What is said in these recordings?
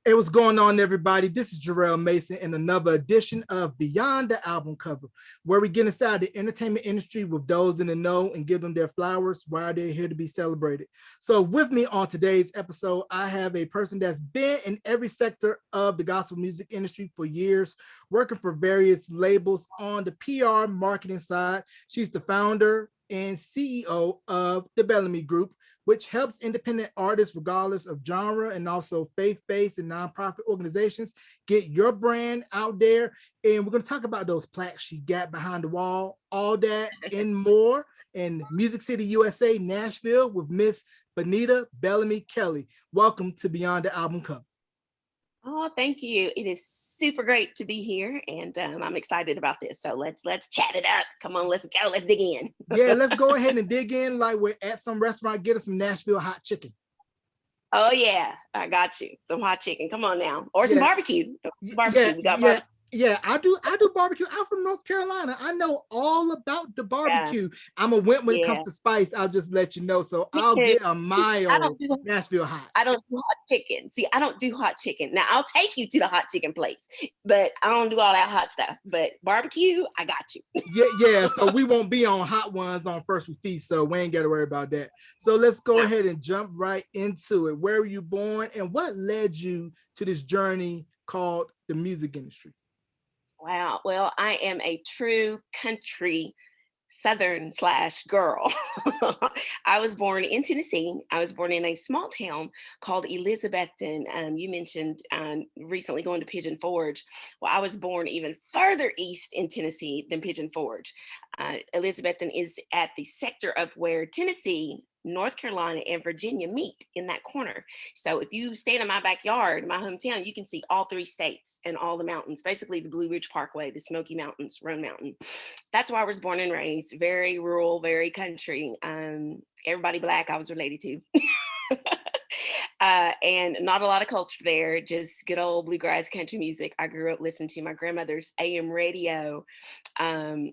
Hey, what's going on, everybody? This is Jarrell Mason in another edition of Beyond the Album Cover, where we get inside the entertainment industry with those in the know and give them their flowers while they're here to be celebrated. So with me on today's episode, I have a person that's been in every sector of the gospel music industry for years, working for various labels on the PR marketing side. She's the founder and CEO of the Bellamy Group, which helps independent artists, regardless of genre, and also faith-based and nonprofit organizations, get your brand out there. And we're going to talk about those plaques she got behind the wall, all that and more in Music City, USA, Nashville, with Miss Benita Bellamy Kelley. Welcome to Beyond the Album Cover. Oh, thank you. It is super great to be here, and I'm excited about this. So let's chat it up. Come on, let's go. Let's dig in. Yeah, let's go ahead and dig in like we're at some restaurant. Get us some Nashville hot chicken. Oh yeah, I got you. Some hot chicken. Come on now, or some barbecue. Barbecue. We got barbecue. Yeah, I do barbecue. I'm from North Carolina. I know all about the barbecue. Yeah. I'm a wimp when it comes to spice. I'll just let you know. So I'll get a mild Nashville hot. I don't do hot chicken. See, I don't do hot chicken. Now I'll take you to the hot chicken place, but I don't do all that hot stuff. But barbecue, I got you. Yeah. So we won't be on hot ones on First We Feast, so we ain't got to worry about that. So let's go ahead and jump right into it. Where were you born, and what led you to this journey called the music industry? Wow. Well, I am a true country Southern / girl. I was born in Tennessee. I was born in a small town called Elizabethton. You mentioned recently going to Pigeon Forge. Well, I was born even further east in Tennessee than Pigeon Forge. Elizabethton is at the sector of where Tennessee, North Carolina, and Virginia meet in that corner. So if you stand in my backyard, my hometown, you can see all three states and all the mountains, basically the Blue Ridge Parkway, the Smoky Mountains, Roan Mountain. That's where I was born and raised. Very rural, very country. Everybody Black I was related to. And not a lot of culture there, just good old bluegrass country music. I grew up listening to my grandmother's AM radio and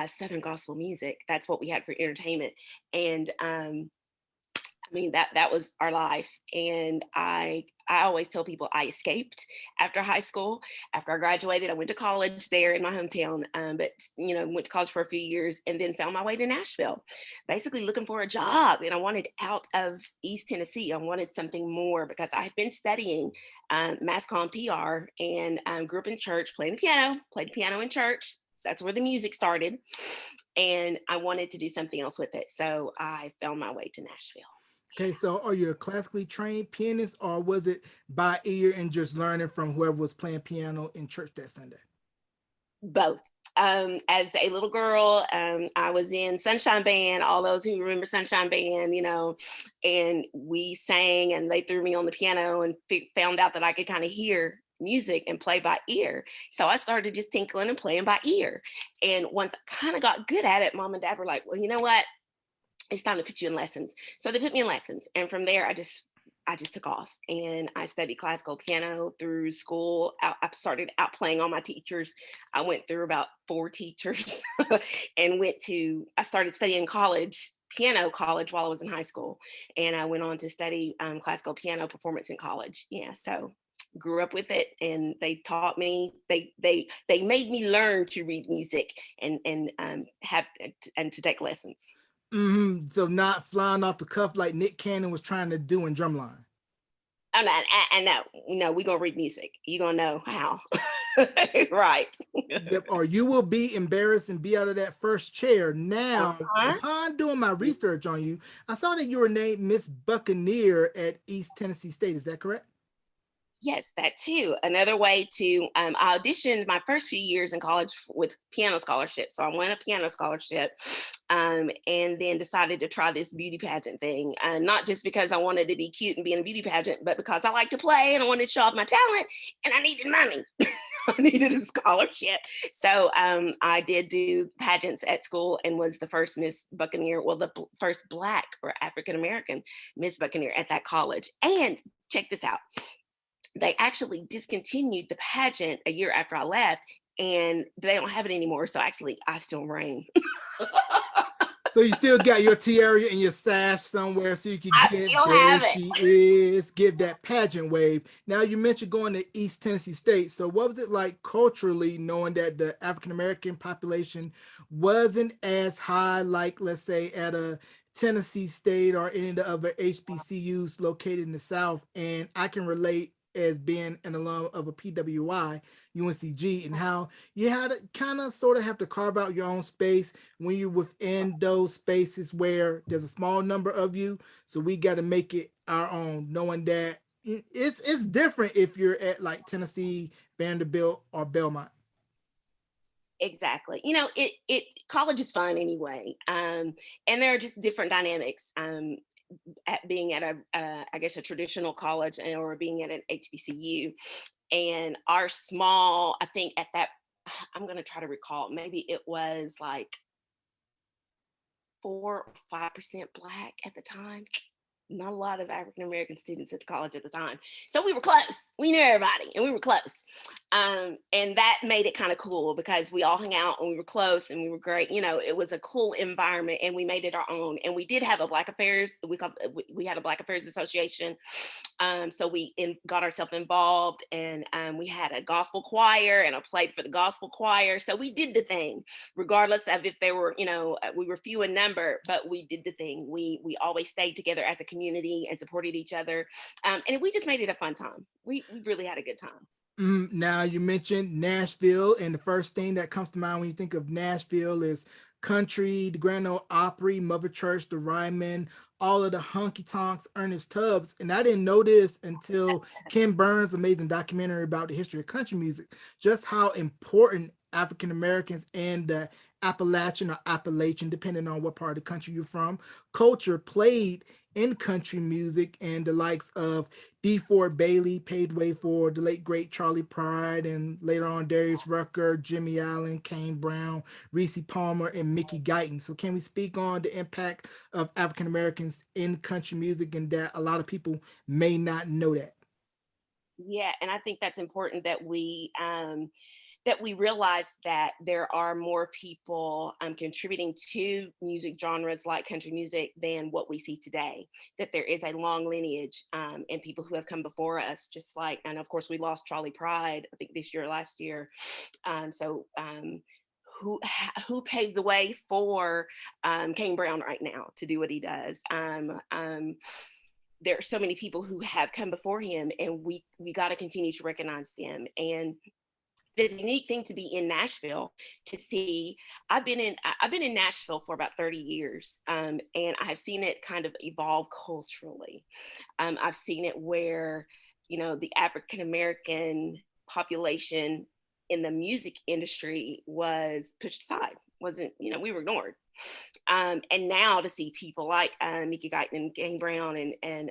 Southern gospel music. That's what we had for entertainment. And I mean, that was our life. And I always tell people I escaped after high school. After I graduated, I went to college there in my hometown, but, went to college for a few years and then found my way to Nashville, basically looking for a job. And I wanted out of East Tennessee. I wanted something more because I had been studying mass comm PR and grew up in church, played piano in church. So that's where the music started. And I wanted to do something else with it. So I found my way to Nashville. Okay, so are you a classically trained pianist, or was it by ear and just learning from whoever was playing piano in church that Sunday? Both. As a little girl, I was in Sunshine Band, all those who remember Sunshine Band, and we sang, and they threw me on the piano and found out that I could kind of hear music and play by ear. So I started just tinkling and playing by ear. And once I kind of got good at it, Mom and Dad were like, well, you know what? It's time to put you in lessons. So they put me in lessons. And from there, I just took off, and I studied classical piano through school. I started out playing all my teachers. I went through about 4 teachers and I started studying piano college while I was in high school. And I went on to study classical piano performance in college. Yeah. So grew up with it, and they taught me, they made me learn to read music and to take lessons. Mm-hmm. So not flying off the cuff like Nick Cannon was trying to do in Drumline. I'm not. No, we're gonna read music. You're gonna know how. Right. Yep. Or you will be embarrassed and be out of that first chair. Now, upon doing my research on you, I saw that you were named Miss Buccaneer at East Tennessee State. Is that correct? Yes, that too. Another way to, I auditioned my first few years in college with piano scholarship. So I won a piano scholarship and then decided to try this beauty pageant thing. Not just because I wanted to be cute and be in a beauty pageant, but because I like to play and I wanted to show off my talent and I needed money. I needed a scholarship. So I did do pageants at school and was the first Miss Buccaneer, well, the first Black or African-American Miss Buccaneer at that college. And check this out. They actually discontinued the pageant a year after I left, and they don't have it anymore. So actually, I still reign. So you still got your tiara and your sash somewhere so you can I get still there have it. she is, give that pageant wave. Now you mentioned going to East Tennessee State. So what was it like culturally knowing that the African American population wasn't as high, like let's say at a Tennessee State or any of the other HBCUs located in the South? And I can relate as being an alum of a PWI, UNCG, and how you had to kind of sort of have to carve out your own space when you're within those spaces where there's a small number of you. So we got to make it our own, knowing that it's different if you're at like Tennessee, Vanderbilt, or Belmont. Exactly. You know, it college is fun anyway. And there are just different dynamics. At being at I guess a traditional college or being at an HBCU, and our small, I think at that, I'm going to try to recall, maybe it was like 4 or 5% Black at the time. Not a lot of African American students at the college at the time. So we were close. We knew everybody and we were close. And that made it kind of cool because we all hung out and we were close and we were great. You know, it was a cool environment and we made it our own. And we did have a Black Affairs, we had a Black Affairs Association. So got ourselves involved, and we had a gospel choir and I played for the gospel choir. So we did the thing, regardless of if there were, we were few in number, but we did the thing. We always stayed together as a community and supported each other. And we just made it a fun time. We really had a good time. Now you mentioned Nashville, and the first thing that comes to mind when you think of Nashville is country, the Grand Ole Opry, Mother Church, the Ryman, all of the honky tonks, Ernest Tubbs. And I didn't know this until Ken Burns' amazing documentary about the history of country music, just how important African Americans and the Appalachian, depending on what part of the country you're from, culture played in country music, and the likes of D. Ford Bailey paved way for the late great Charlie Pride, and later on Darius Rucker, Jimmy Allen, Kane Brown, Reese Palmer, and Mickey Guyton. So can we speak on the impact of African Americans in country music, and that a lot of people may not know that? Yeah, and I think that's important that we realize that there are more people contributing to music genres like country music than what we see today. That there is a long lineage and people who have come before us, just like, and of course we lost Charlie Pride, I think this year, last year. So who paved the way for Kane Brown right now to do what he does? There are so many people who have come before him, and we got to continue to recognize them. And it's a unique thing to be in Nashville to see. I've been in Nashville for about 30 years, and I have seen it kind of evolve culturally. I've seen it where, the African American population in the music industry was pushed aside. Wasn't, we were ignored. And now to see people like Mickey Guyton and Gang Brown and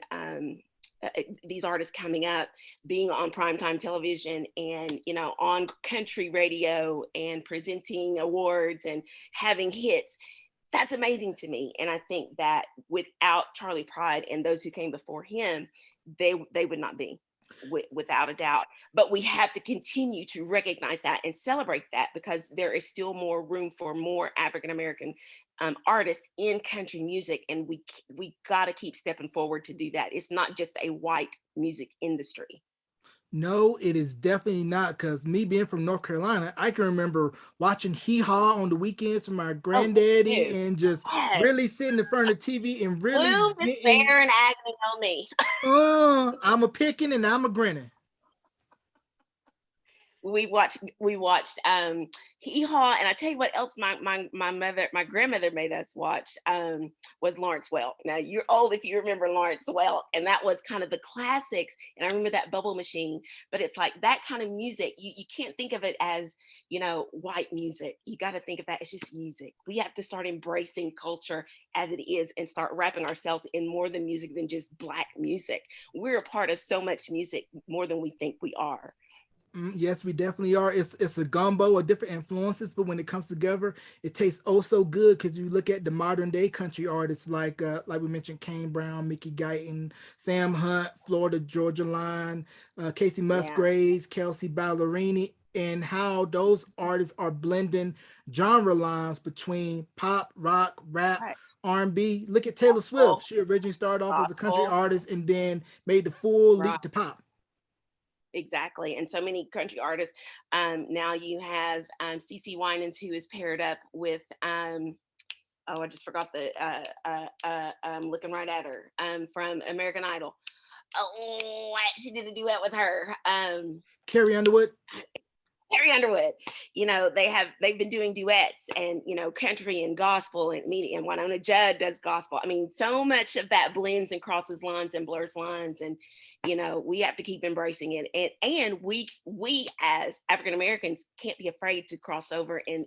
these artists coming up, being on primetime television and, on country radio and presenting awards and having hits, that's amazing to me. And I think that without Charlie Pride and those who came before him, they would not be. Without a doubt. But we have to continue to recognize that and celebrate that, because there is still more room for more African American artists in country music, and we got to keep stepping forward to do that. It's not just a white music industry. No, it is definitely not. Because me being from North Carolina, I can remember watching Hee Haw on the weekends from my Oh, granddaddy and just yes. really sitting in front of the TV and really Gloom, getting, despair, and agony on me. I'm a picking and I'm a grinning. We watched Hee Haw, and I tell you what else my grandmother made us watch was Lawrence Welk. Now you're old if you remember Lawrence Welk, and that was kind of the classics. And I remember that Bubble Machine, but it's like that kind of music. You can't think of it as, white music. You got to think of that as just music. We have to start embracing culture as it is and start wrapping ourselves in more than music than just Black music. We're a part of so much music more than we think we are. Yes, we definitely are. It's a gumbo of different influences, but when it comes together, it tastes oh so good. Because you look at the modern day country artists like we mentioned, Kane Brown, Mickey Guyton, Sam Hunt, Florida Georgia Line, Casey Yeah. Musgraves, Kelsey Ballerini. and how those artists are blending genre lines between pop, rock, rap, Right. R&B. Look at Taylor Swift. Gospel, She originally started off as a country gospel, artist and then made the full right. leap to pop. Exactly. And so many country artists. Now you have CC Winans, who is paired up with oh, I just forgot the I'm looking right at her from American Idol. Oh, she did a duet with her. Carrie Underwood. Harry Underwood, they've been doing duets, and country and gospel, and media, and Winona Judd does gospel. I mean, so much of that blends and crosses lines and blurs lines, and we have to keep embracing it. And we as African Americans can't be afraid to cross over and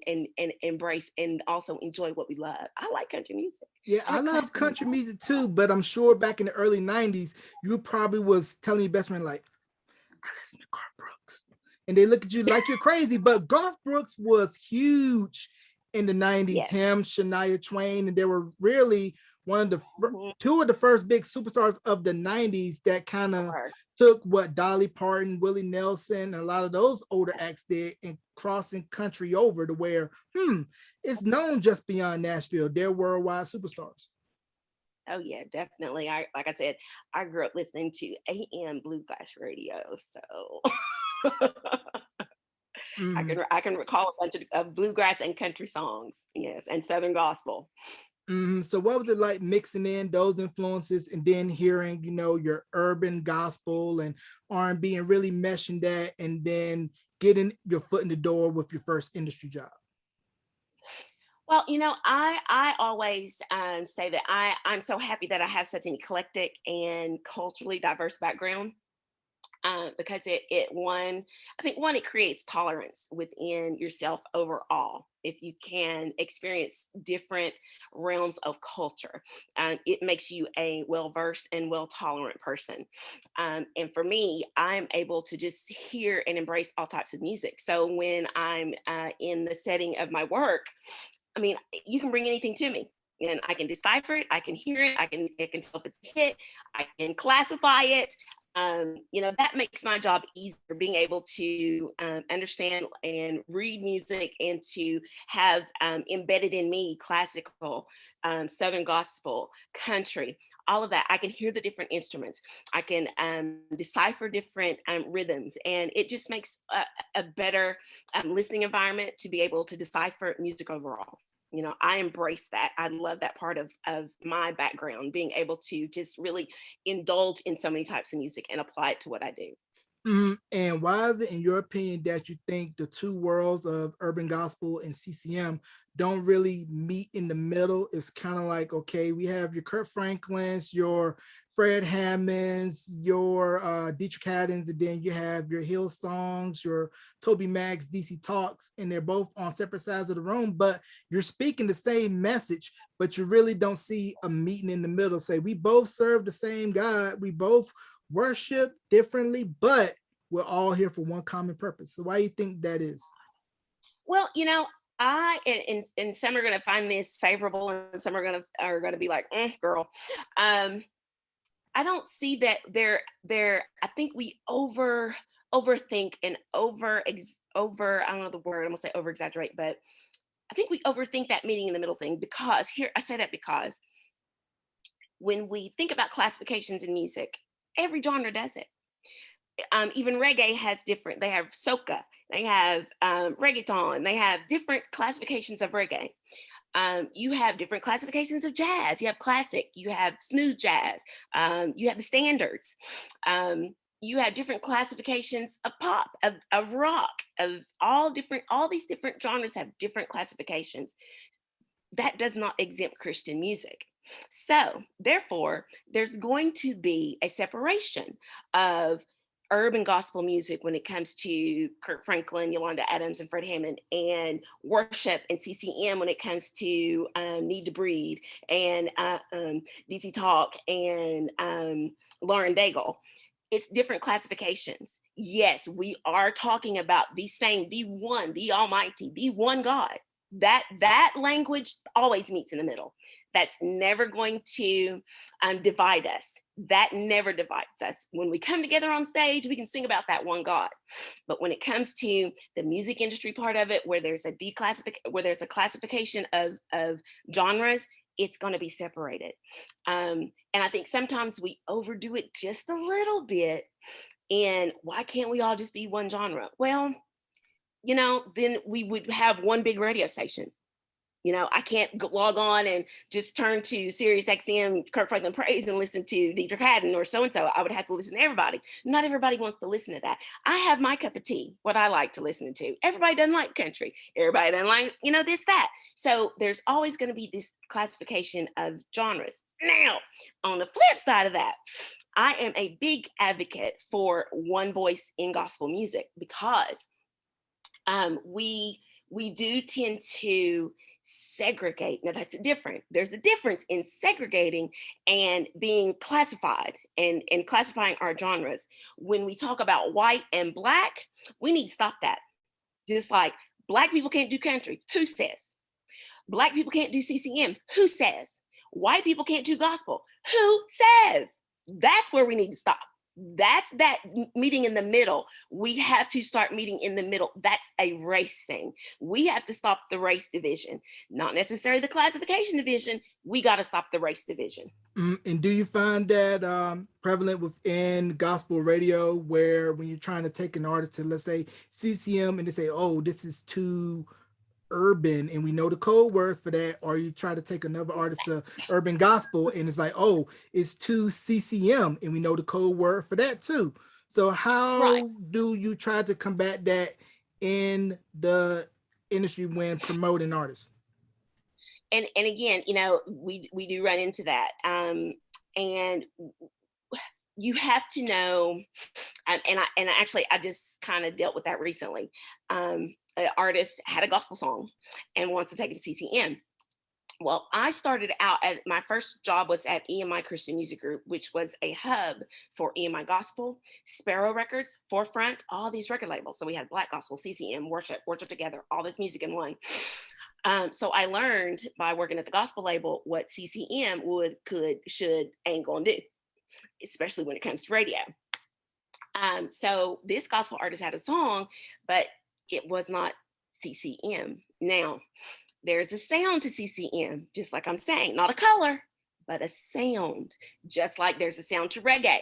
embrace and also enjoy what we love. I like country music. Yeah, I I like love classical country music. music too, but I'm sure back in the early 90s, you probably was telling your best friend, like, I listen to Garth Brooks. And they look at you like you're crazy. But Garth Brooks was huge in the 90s, Yes. him, Shania Twain, and they were really one of the Mhm. two of the first big superstars of the 90s that kind of Or- took what Dolly Parton, Willie Nelson, and a lot of those older acts did and crossing country over to where, it's known just beyond Nashville. They're worldwide superstars. Oh yeah, definitely. Like I said, I grew up listening to AM bluegrass radio, so Mhm. I can recall a bunch of bluegrass and country songs, yes, and southern gospel. So what was it like mixing in those influences and then hearing, your urban gospel and R&B and really meshing that and then getting your foot in the door with your first industry job? Well, I always say that I'm so happy that I have such an eclectic and culturally diverse background. Because I think one, it creates tolerance within yourself overall. If you can experience different realms of culture, it makes you a well versed and well tolerant person. And for me, I'm able to just hear and embrace all types of music. So when I'm in the setting of my work, I mean, you can bring anything to me. And I can decipher it. I can hear it. I can tell if it's a hit. I can classify it. That makes my job easier, being able to understand and read music and to have embedded in me classical, Southern gospel, country, all of that. I can hear the different instruments. I can decipher different rhythms, and it just makes a better listening environment to be able to decipher music overall. I embrace that. I love that part of my background, being able to just really indulge in so many types of music and apply it to what I do. And why is it, in your opinion, that you think the two worlds of urban gospel and CCM don't really meet in the middle? It's kind of like, okay, we have your Kurt Franklins, your Fred Hammonds, your Dietrich Haddons, and then you have your Hill Songs, your Toby Mags, DC Talks, and they're both on separate sides of the room, but you're speaking the same message, but you really don't see a meeting in the middle. Say, we both serve the same God, we both worship differently, but we're all here for one common purpose. So why do you think that is? Well, I and some are going to find this favorable, and some are gonna be like, girl. I don't see that they're. I think we overthink and over. I don't know the word. I'm gonna say over exaggerate, but I think we overthink that meeting in the middle thing, because here I say that because when we think about classifications in music, every genre does it. Even reggae has different. They have soca, they have reggaeton, they have different classifications of reggae. You have different classifications of jazz. You have classic, you have smooth jazz, you have the standards. You have different classifications of pop, of rock, of all these different genres have different classifications. That does not exempt Christian music. So, therefore, there's going to be a separation of urban gospel music when it comes to Kirk Franklin, Yolanda Adams, and Fred Hammond, and worship and CCM when it comes to Need to Breathe and DC Talk and Lauren Daigle. It's different classifications. Yes, we are talking about the same, the one, the Almighty, the one God. That language always meets in the middle. That's never going to divide us. That never divides us. When we come together on stage, we can sing about that one God. But when it comes to the music industry part of it, where there's a classification of genres, it's going to be separated. And I think sometimes we overdo it just a little bit. And why can't we all just be one genre? Well, then we would have one big radio station. I can't log on and just turn to Sirius XM, Kirk Franklin Praise, and listen to Deidre Haddon or so-and-so. I would have to listen to everybody. Not everybody wants to listen to that. I have my cup of tea, what I like to listen to. Everybody doesn't like country. Everybody doesn't like, this, that. So there's always going to be this classification of genres. Now, on the flip side of that, I am a big advocate for one voice in gospel music, because we do tend to segregate. Now that's different. There's a difference in segregating and being classified and classifying our genres. When we talk about white and black, we need to stop that. Just like Black people can't do country. Who says? Black people can't do CCM. Who says? White people can't do gospel. Who says? That's where we need to stop. That's that meeting in the middle. We have to start meeting in the middle. That's a race thing. We have to stop the race division, not necessarily the classification division. We got to stop the race division. And do you find that prevalent within gospel radio, where when you're trying to take an artist to, let's say, CCM, and they say, oh, this is too urban, and we know the code words for that, or you try to take another artist to urban gospel and it's like, oh, it's too CCM, and we know the code word for that too. So how do you try to combat that in the industry when promoting artists? And again, we do run into that, and you have to know, and I just kind of dealt with that recently. An artist had a gospel song and wants to take it to CCM. Well, I started out my first job was at EMI Christian Music Group, which was a hub for EMI Gospel, Sparrow Records, Forefront, all these record labels. So we had Black Gospel, CCM, Worship Together, all this music in one. So I learned by working at the gospel label what CCM would, could, should, ain't gonna do, especially when it comes to radio. So this gospel artist had a song, but it was not CCM. Now, there's a sound to CCM, just like I'm saying, not a color, but a sound, just like there's a sound to reggae.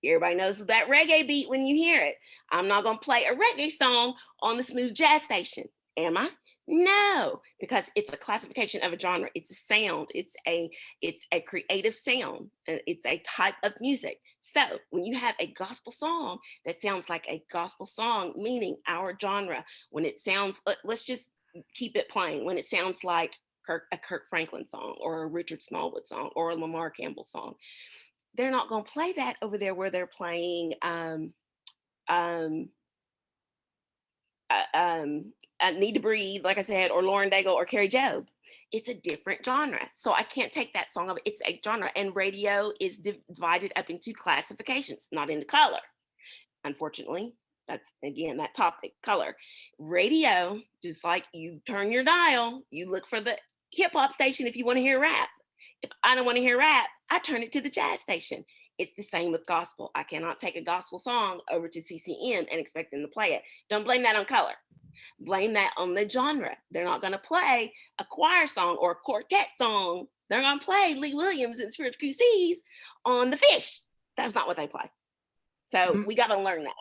Everybody knows that reggae beat when you hear it. I'm not going to play a reggae song on the smooth jazz station, am I? No, because it's a classification of a genre. It's a sound. It's a creative sound. It's a type of music. So when you have a gospel song that sounds like a gospel song, meaning our genre, when it sounds, let's just keep it plain. When it sounds like a Kirk Franklin song or a Richard Smallwood song or a Lamar Campbell song, they're not going to play that over there where they're playing Need to Breathe, like I said, or Lauren Daigle or Carrie Job. It's a different genre. So I can't take that song of it. It's a genre, and radio is divided up into classifications, not into color. Unfortunately, that's again that topic, color. Radio, just like you turn your dial, you look for the hip hop station if you want to hear rap. If I don't want to hear rap, I turn it to the jazz station. It's the same with gospel. I cannot take a gospel song over to CCM and expect them to play it. Don't blame that on color. Blame that on the genre. They're not going to play a choir song or a quartet song. They're going to play Lee Williams and Spiritual QCs on The Fish. That's not what they play. So we got to learn that.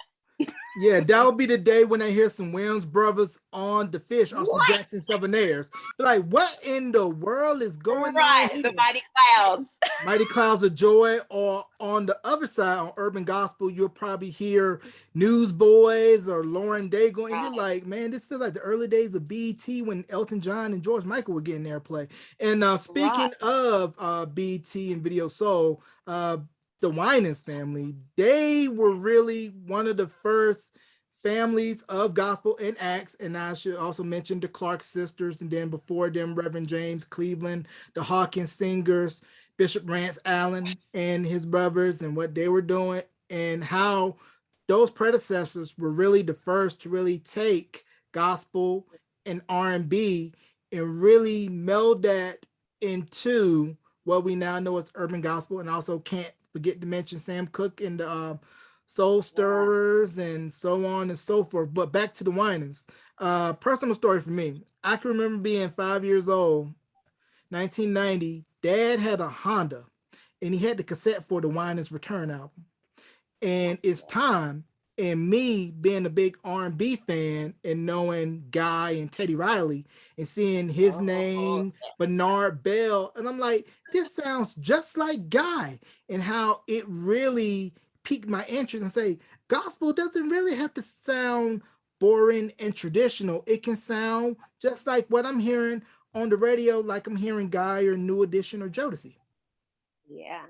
Yeah, that'll be the day when I hear some Williams brothers on The Fish or some Jackson Southerners. Like, what in the world is going on here? The Mighty Clouds. Mighty Clouds of Joy. Or on the other side, on Urban Gospel, you'll probably hear Newsboys or Lauren Daigle. And you're like, man, this feels like the early days of BET when Elton John and George Michael were getting airplay. And speaking of BET and Video Soul, the Winans family, they were really one of the first families of gospel and acts. And I should also mention the Clark sisters, and then before them, Reverend James Cleveland, the Hawkins singers, Bishop Rance Allen and his brothers, and what they were doing, and how those predecessors were really the first to really take gospel and R&B and really meld that into what we now know as urban gospel, and also can't forget to mention Sam Cooke and the Soul Yeah. Stirrers and so on and so forth. But back to the Winans. Personal story for me. I can remember being 5 years old, 1990. Dad had a Honda, and he had the cassette for the Winans Return album, and it's time. And me being a big R&B fan and knowing Guy and Teddy Riley and seeing his Oh, name, Bernard Bell, and I'm like, this sounds just like Guy, and how it really piqued my interest and say, gospel doesn't really have to sound boring and traditional. It can sound just like what I'm hearing on the radio, like I'm hearing Guy or New Edition or Jodeci. yeah,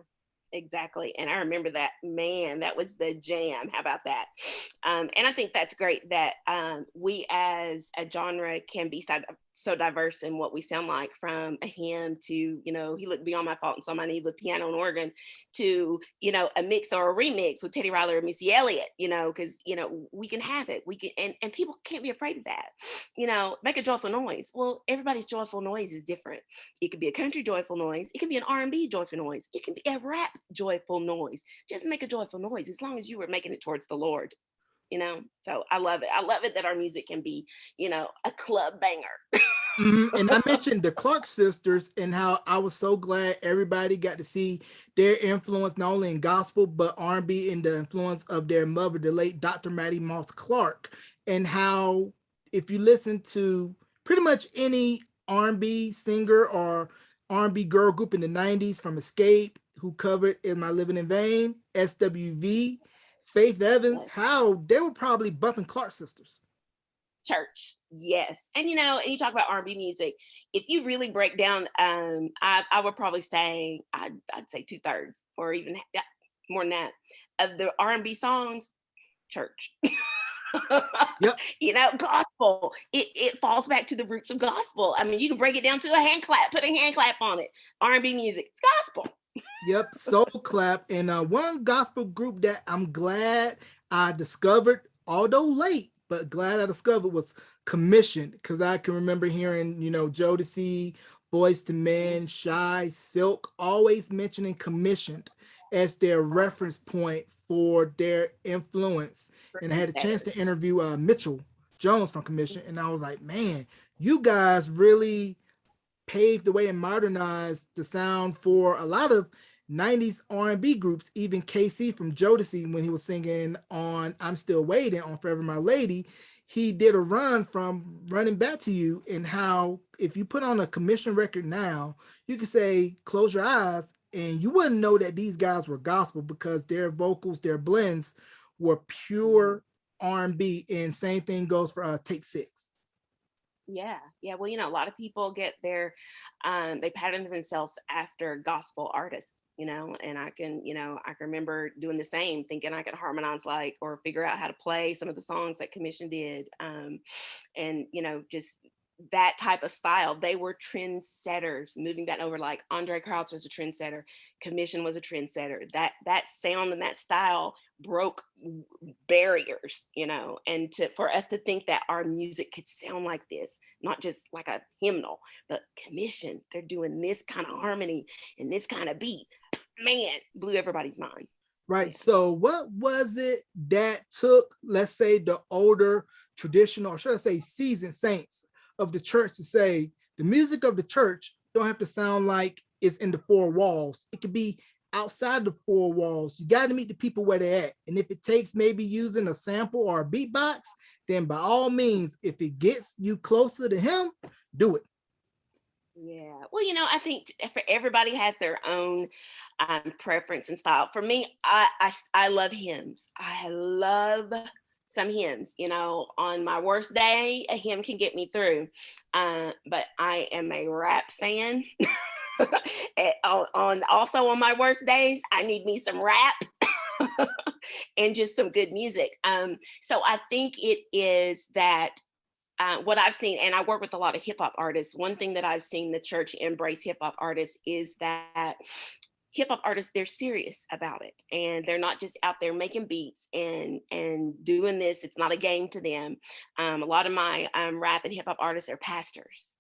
exactly. And I remember that, man, that was the jam. How about that? And I think that's great that we as a genre can be so diverse in what we sound like, from a hymn to, He Looked Beyond My Fault and Saw My Need with piano and organ, to, a mix or a remix with Teddy Riley or Missy Elliott, because, we can have it. We can, and people can't be afraid of that. Make a joyful noise. Well, everybody's joyful noise is different. It could be a country joyful noise. It can be an R&B joyful noise. It can be a rap joyful noise. Just make a joyful noise as long as you were making it towards the Lord. So I love it. I love it that our music can be, a club banger. And I mentioned the Clark sisters and how I was so glad everybody got to see their influence not only in gospel but R&B, and the influence of their mother, the late Dr. Mattie Moss Clark, and how if you listen to pretty much any R&B singer or R&B girl group in the 90s, from Escape, who covered "Is My Living in Vain," SWV, Faith Evans, Yes. how they were probably bumping Clark sisters. Church, yes. And you talk about R&B music. If you really break down, I would probably say I'd say 2/3 or even more than that of the R&B songs, church. Yep. Gospel. It falls back to the roots of gospel. I mean, you can break it down to a hand clap, put a hand clap on it. R&B music, it's gospel. Yep, Soul Clap. And one gospel group that I'm glad I discovered, although late, but glad I discovered, was Commissioned, because I can remember hearing, Jodeci, Boys to Men, Shy, Silk, always mentioning Commissioned as their reference point for their influence. And I had a chance to interview Mitchell Jones from Commission, and I was like, man, you guys really paved the way and modernized the sound for a lot of 90s R&B groups. Even KC from Jodeci, when he was singing on "I'm Still Waiting" on "Forever My Lady," he did a run from "Running Back to You," and how if you put on a Commission record now, you could say "Close Your Eyes" and you wouldn't know that these guys were gospel, because their vocals, their blends were pure R&B. And same thing goes for Take Six. Yeah. Yeah. Well, a lot of people get they pattern themselves after gospel artists, and I can remember doing the same, thinking I could harmonize like, or figure out how to play some of the songs that Commission did. And, just that type of style. They were trendsetters, moving that over. Like Andre Crouch was a trendsetter. Commission was a trendsetter. That sound and that style broke barriers, and for us to think that our music could sound like this, not just like a hymnal, but Commission, they're doing this kind of harmony and this kind of beat, man, blew everybody's mind. Right. Yeah. So what was it that took, let's say, the older traditional, or should I say seasoned saints of the church, to say the music of the church don't have to sound like it's in the four walls. It could be outside the four walls. You got to meet the people where they're at. And if it takes maybe using a sample or a beatbox, then by all means, if it gets you closer to him, do it. Yeah. Well, I think for everybody has their own preference and style. For me, I love hymns. I love some hymns. On my worst day, a hymn can get me through. But I am a rap fan. Also on my worst days, I need me some rap and just some good music. So I think it is that what I've seen, and I work with a lot of hip hop artists. One thing that I've seen the church embrace hip hop artists is that hip hop artists, they're serious about it, and they're not just out there making beats and doing this. It's not a game to them. A lot of my rap and hip hop artists are pastors.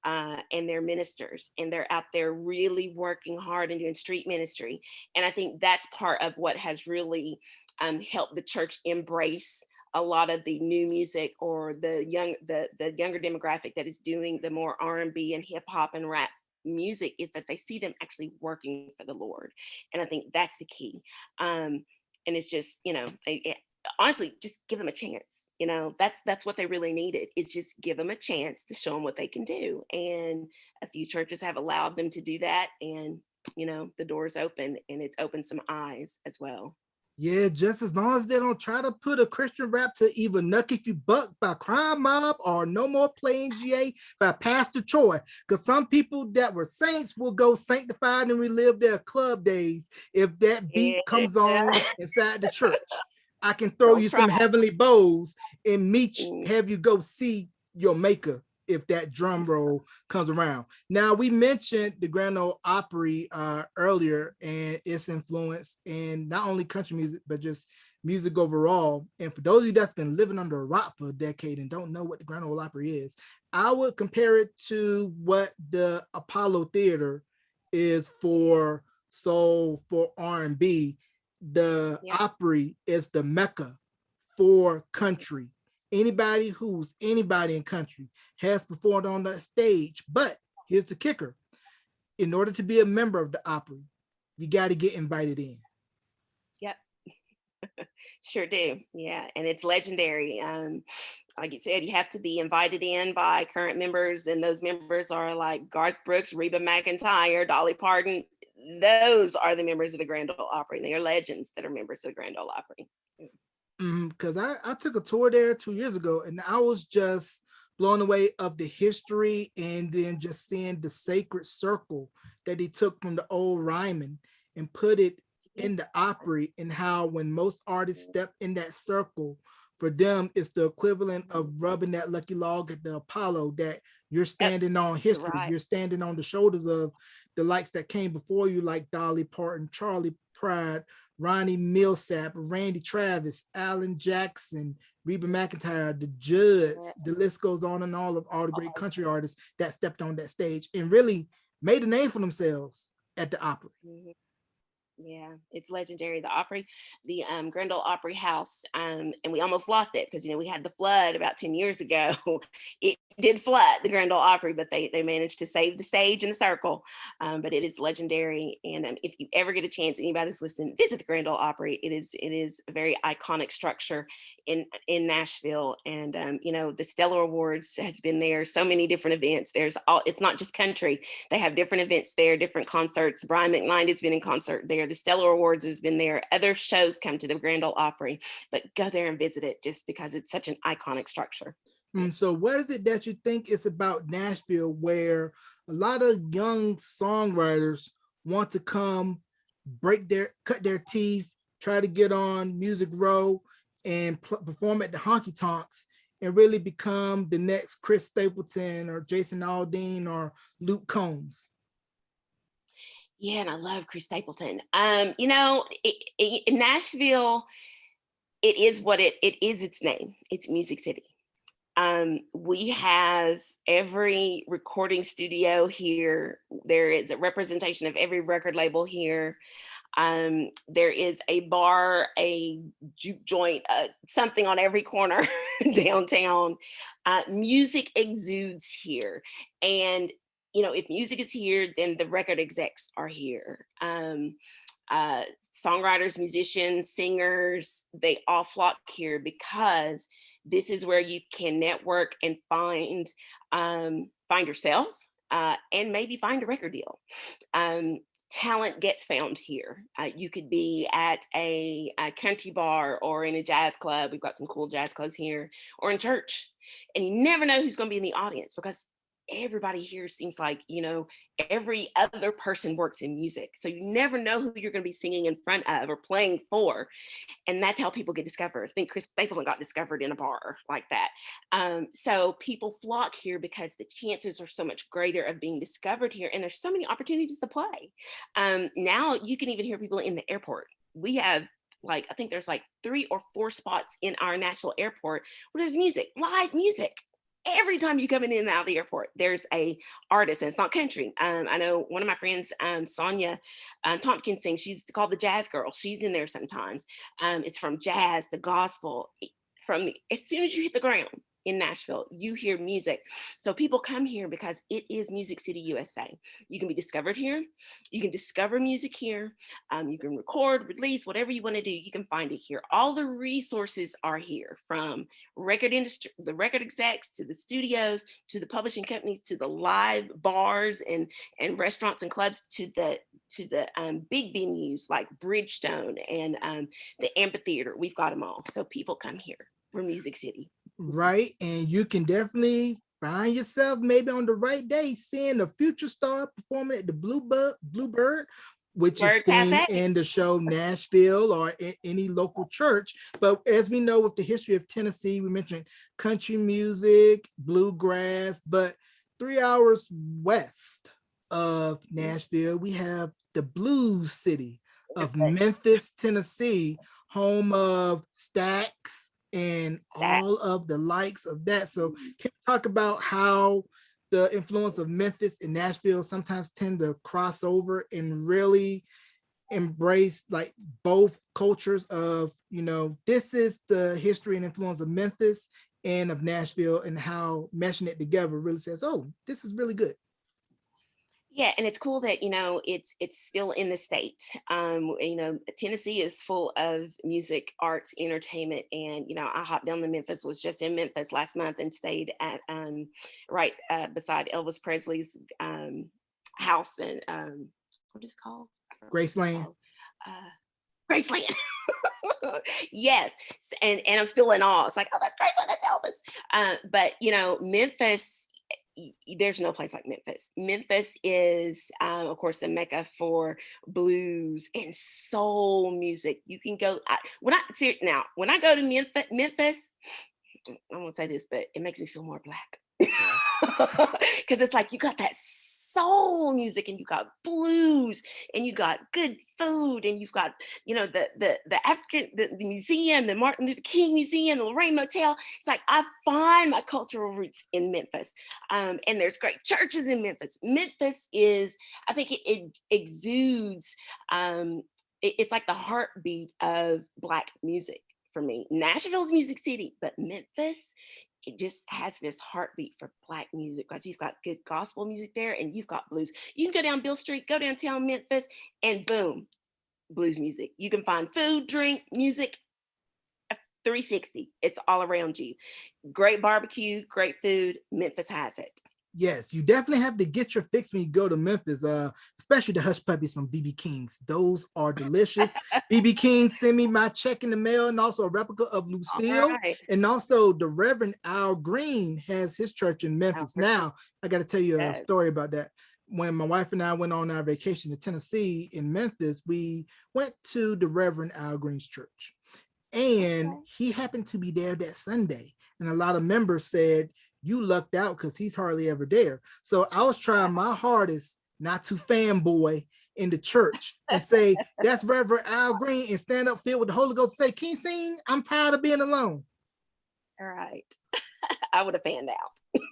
and they're ministers, and they're out there really working hard and doing street ministry. And I think that's part of what has really helped the church embrace a lot of the new music, or the younger demographic that is doing the more R&B and hip hop and rap music, is that they see them actually working for the Lord. And I think that's the key. And it's just, honestly, just give them a chance. That's what they really needed, is just give them a chance to show them what they can do. And a few churches have allowed them to do that. And, the door's open, and it's opened some eyes as well. Yeah, just as long as they don't try to put a Christian rap to either Nuck If You Buck by Crime Mob or No More Playing GA by Pastor Troy. Because some people that were saints will go sanctified and relive their club days if that beat comes on inside the church. I can throw you some heavenly bows and have you go see your maker if that drum roll comes around. Now, we mentioned the Grand Ole Opry earlier and its influence in not only country music, but just music overall. And for those of you that's been living under a rock for a decade and don't know what the Grand Ole Opry is, I would compare it to what the Apollo Theater is for soul, for R&B. The Opry is the Mecca for country. Anybody who's anybody in country has performed on that stage. But here's the kicker. In order to be a member of the Opry, you got to get invited in. Yep. Sure do. Yeah. And it's legendary. Like you said, you have to be invited in by current members. And those members are like Garth Brooks, Reba McEntire, Dolly Parton. Those are the members of the Grand Ole Opry. They are legends that are members of the Grand Ole Opry. Because I took a tour there 2 years ago, and I was just blown away of the history, and then just seeing the sacred circle that he took from the old Ryman and put it in the Opry, and how when most artists step in that circle, for them it's the equivalent of rubbing that lucky log at the Apollo, that you're standing on history. Right. You're standing on the shoulders of the likes that came before you, like Dolly Parton, Charlie Pride, Ronnie Millsap, Randy Travis, Alan Jackson, Reba McEntire, the Judds. The list goes on and all the great country artists that stepped on that stage and really made a name for themselves at the Opry. Mm-hmm. Yeah, it's legendary. The Opry, the Grand Ole Opry House, and we almost lost it because we had the flood about 10 years ago. It did flood the Grand Ole Opry, but they managed to save the stage and the circle. But it is legendary, and if you ever get a chance, anybody's listening, visit the Grand Ole Opry. It is a very iconic structure in Nashville, and the Stellar Awards has been there. So many different events. It's not just country. They have different events there, different concerts. Brian McKnight has been in concert there. The Stellar Awards has been there. Other shows come to the Grand Ole Opry, but go there and visit it just because it's such an iconic structure. So what is it that you think is about Nashville where a lot of young songwriters want to come, cut their teeth, try to get on Music Row and perform at the honky tonks and really become the next Chris Stapleton or Jason Aldean or Luke Combs? Yeah, and I love Chris Stapleton. In Nashville, it is what it is its name. It's Music City. We have every recording studio here. There is a representation of every record label here. There is a bar, a juke joint, something on every corner downtown. Music exudes here. And if music is here, then the record execs are here. Songwriters, musicians, singers, they all flock here because this is where you can network and find yourself and maybe find a record deal. Talent gets found here. You could be at a country bar or in a jazz club. We've got some cool jazz clubs here, or in church. And you never know who's going to be in the audience because everybody here seems like, every other person works in music. So you never know who you're going to be singing in front of or playing for. And that's how people get discovered. I think Chris Stapleton got discovered in a bar like that. So people flock here because the chances are so much greater of being discovered here. And there's so many opportunities to play. Now you can even hear people in the airport. We have I think there's 3 or 4 spots in our Nashville airport where there's music, live music. every time you coming in and out of the airport, there's a artist, and it's not country. I know one of my friends, Sonia Tompkins, sings. She's called the Jazz Girl. She's in there sometimes. It's from jazz, the gospel. From as soon as you hit the ground in Nashville, you hear music. So people come here because it is Music City, USA. You can be discovered here. You can discover music here. You can record, release, whatever you want to do. You can find it here. All the resources are here, from record industry, the record execs, to the studios, to the publishing companies, to the live bars and restaurants and clubs, to the big venues like Bridgestone and the amphitheater. We've got them all. So people come here. We're Music City. Right. And you can definitely find yourself maybe on the right day seeing a future star performing at the Bluebird, which Bird is seen Cafe. in the show Nashville or in any local church. But as we know, with the history of Tennessee, we mentioned country music, bluegrass, but 3 hours west of Nashville, we have the blues city of Memphis, Tennessee, home of Stax and all of the likes of that. So can we talk about how the influence of Memphis and Nashville sometimes tend to cross over and really embrace like both cultures of, this is the history and influence of Memphis and of Nashville, and how meshing it together really says, oh, this is really good. Yeah, and it's cool that it's still in the state. Tennessee is full of music, arts, entertainment, and I hopped down to Memphis. Was just in Memphis last month and stayed at right beside Elvis Presley's house and what is it called? Graceland. Graceland. Yes, and I'm still in awe. It's like, oh, that's Graceland, that's Elvis. But Memphis. There's no place like Memphis. Memphis is, of course, the mecca for blues and soul music. You can go when I go to Memphis, I won't say this, but it makes me feel more Black because it's like you got that soul music, and you got blues, and you got good food, and you've got the African the museum, the Martin Luther King Museum, the Lorraine Motel. It's like I find my cultural roots in Memphis, and there's great churches in Memphis. Memphis is, I think it exudes. It's like the heartbeat of Black music for me. Nashville's Music City, but Memphis, it just has this heartbeat for Black music, because you've got good gospel music there, and you've got blues. You can go down Beale Street, go downtown Memphis, and boom, blues music. You can find food, drink, music, 360. It's all around you. Great barbecue, great food. Memphis has it. Yes, you definitely have to get your fix when you go to Memphis, especially the hush puppies from BB King's. Those are delicious. BB King sent me my check in the mail, and also a replica of Lucille. Right. And also the Reverend Al Green has his church in Memphis. Now, I got to tell you a story about that. When my wife and I went on our vacation to Tennessee in Memphis, we went to the Reverend Al Green's church. And he happened to be there that Sunday. And a lot of members said, you lucked out because he's hardly ever there. So I was trying my hardest not to fanboy in the church and say, that's Reverend Al Green, and stand up filled with the Holy Ghost and say, can you sing? I'm tired of being alone. All right. I would have fanned out.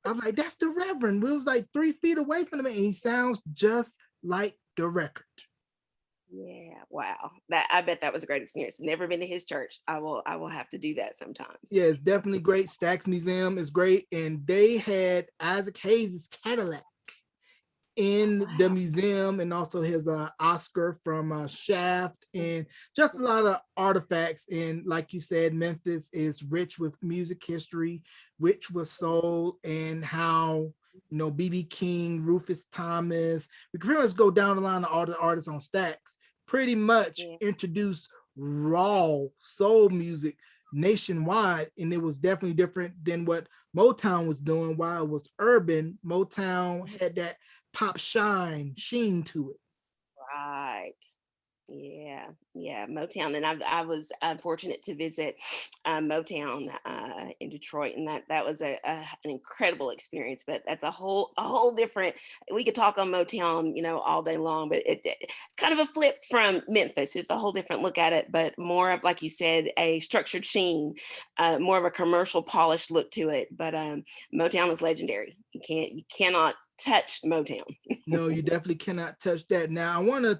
I'm like, that's the Reverend. We was like 3 feet away from him, and he sounds just like the record. Yeah, wow. I bet that was a great experience. Never been to his church. I will have to do that sometimes. Yeah, it's definitely great. Stax Museum is great. And they had Isaac Hayes' Cadillac in the museum, and also his Oscar from Shaft, and just a lot of artifacts. And like you said, Memphis is rich with music history, rich with soul, and how BB King, Rufus Thomas, we can pretty much go down the line of all the artists on Stax, pretty much introduced raw soul music nationwide. And it was definitely different than what Motown was doing. While it was urban, Motown had that pop sheen to it. Right. Yeah, Motown, and I was fortunate to visit Motown in Detroit, and that was an incredible experience. But that's a whole different. We could talk on Motown, all day long, but it kind of a flip from Memphis. It's a whole different look at it, but more of, like you said, a structured sheen, more of a commercial polished look to it. But Motown is legendary. You cannot touch Motown. No, you definitely cannot touch that. Now, I want to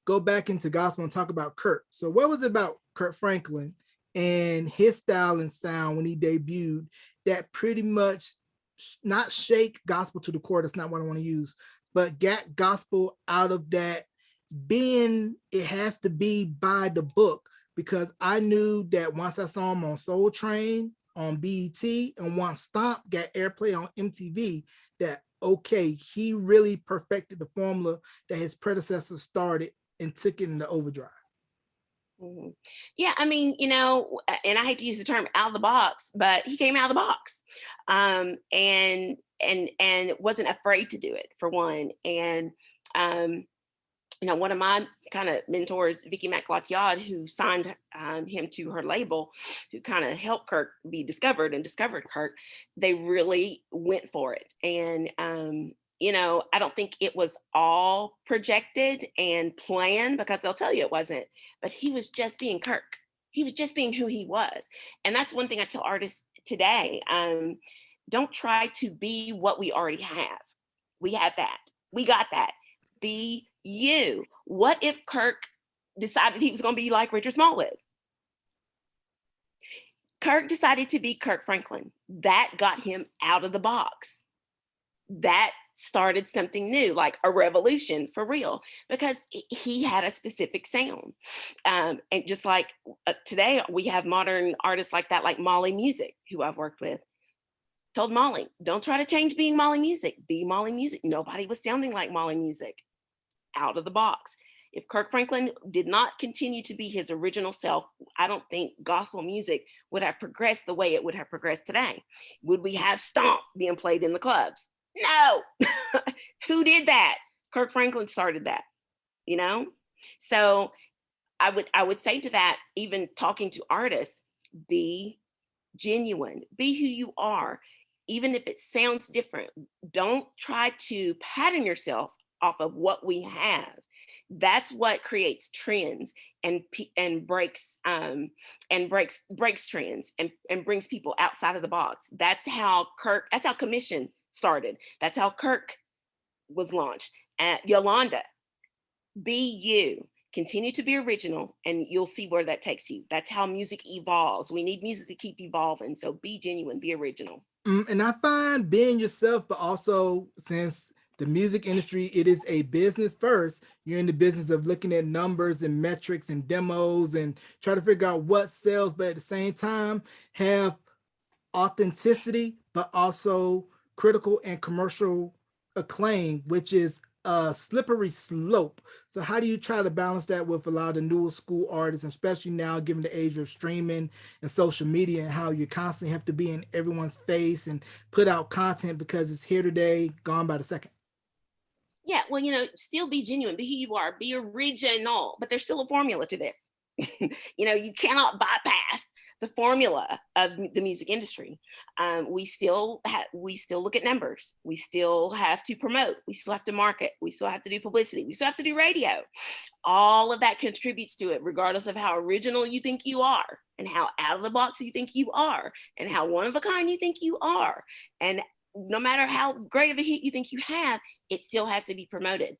go back into gospel and talk about Kurt. So, what was it about Kurt Franklin and his style and sound when he debuted that pretty much not shake gospel to the core? That's not what I want to use, but got gospel out of that being, it has to be by the book, because I knew that once I saw him on Soul Train on BET and once Stomp got airplay on MTV, that okay, he really perfected the formula that his predecessors started and took it into overdrive. Mhm. Yeah, I mean, and I hate to use the term out of the box, but he came out of the box, and wasn't afraid to do it, for one. And um, one of my kind of mentors, Vicky McLeod, who signed him to her label, who kind of helped Kirk be discovered and discovered Kirk, they really went for it. And I don't think it was all projected and planned, because they'll tell you it wasn't, but he was just being Kirk. He was just being who he was. And that's one thing I tell artists today. Don't try to be what we already have. We have that. We got that. Be you. What if Kirk decided he was going to be like Richard Smallwood? Kirk decided to be Kirk Franklin. That got him out of the box. That started something new, like a revolution for real, because he had a specific sound. And just like today, we have modern artists like that, like Molly Music, who I've worked with. Told Molly, don't try to change being Molly Music. Be Molly Music. Nobody was sounding like Molly Music. Out of the box. If Kirk Franklin did not continue to be his original self, I don't think gospel music would have progressed the way it would have progressed today. Would we have Stomp being played in the clubs? No. Who did that? Kirk Franklin started that, you know? So I would say to that, even talking to artists, be genuine, be who you are, even if it sounds different. Don't try to pattern yourself off of what we have. That's what creates trends and breaks trends and brings people outside of the box. That's how Commission started. That's how Kirk was launched. Yolanda, be you. Continue to be original, and you'll see where that takes you. That's how music evolves. We need music to keep evolving. So be genuine, be original. And I find being yourself, but also, since the music industry, it is a business first, you're in the business of looking at numbers and metrics and demos and try to figure out what sells, but at the same time have authenticity, but also critical and commercial acclaim, which is a slippery slope. So how do you try to balance that with a lot of the newer school artists, especially now given the age of streaming and social media, and how you constantly have to be in everyone's face and put out content because it's here today, gone by the second? Yeah, well, still be genuine, be who you are, be original, but there's still a formula to this. You cannot bypass the formula of the music industry. We still look at numbers. We still have to promote. We still have to market. We still have to do publicity. We still have to do radio. All of that contributes to it, regardless of how original you think you are, and how out of the box you think you are, and how one of a kind you think you are. And no matter how great of a hit you think you have, it still has to be promoted.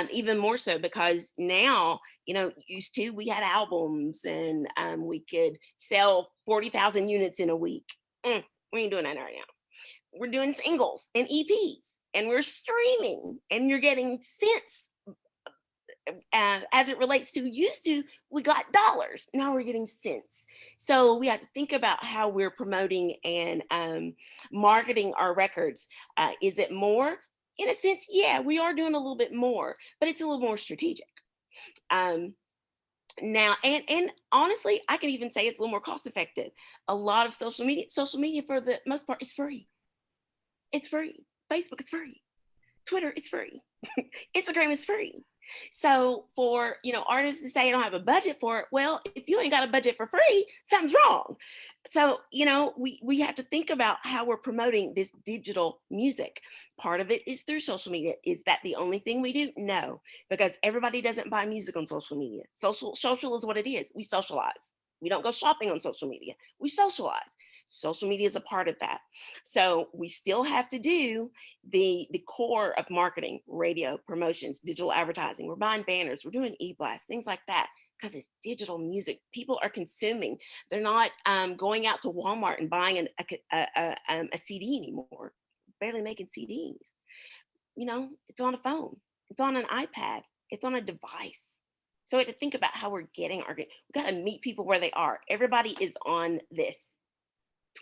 Even more so because now, used to, we had albums and we could sell 40,000 units in a week. We ain't doing that right now. We're doing singles and EPs, and we're streaming, and you're getting cents. As it relates to, used to, we got dollars. Now we're getting cents. So we have to think about how we're promoting and marketing our records. Is it more? In a sense, yeah, we are doing a little bit more, but it's a little more strategic. Now, and honestly, I can even say it's a little more cost effective. A lot of social media for the most part is free. It's free. Facebook is free. Twitter is free. Instagram is free. So for, artists to say they don't have a budget for it, well, if you ain't got a budget for free, something's wrong. So, we have to think about how we're promoting this digital music. Part of it is through social media. Is that the only thing we do? No, because everybody doesn't buy music on social media. Social is what it is. We socialize. We don't go shopping on social media. We socialize. Social media is a part of that. So we still have to do the core of marketing, radio, promotions, digital advertising. We're buying banners, we're doing e-blasts, things like that, because it's digital music. People are consuming. They're not going out to Walmart and buying a CD anymore. Barely making CDs. It's on a phone. It's on an iPad. It's on a device. So we have to think about how we're getting we've got to meet people where they are. Everybody is on this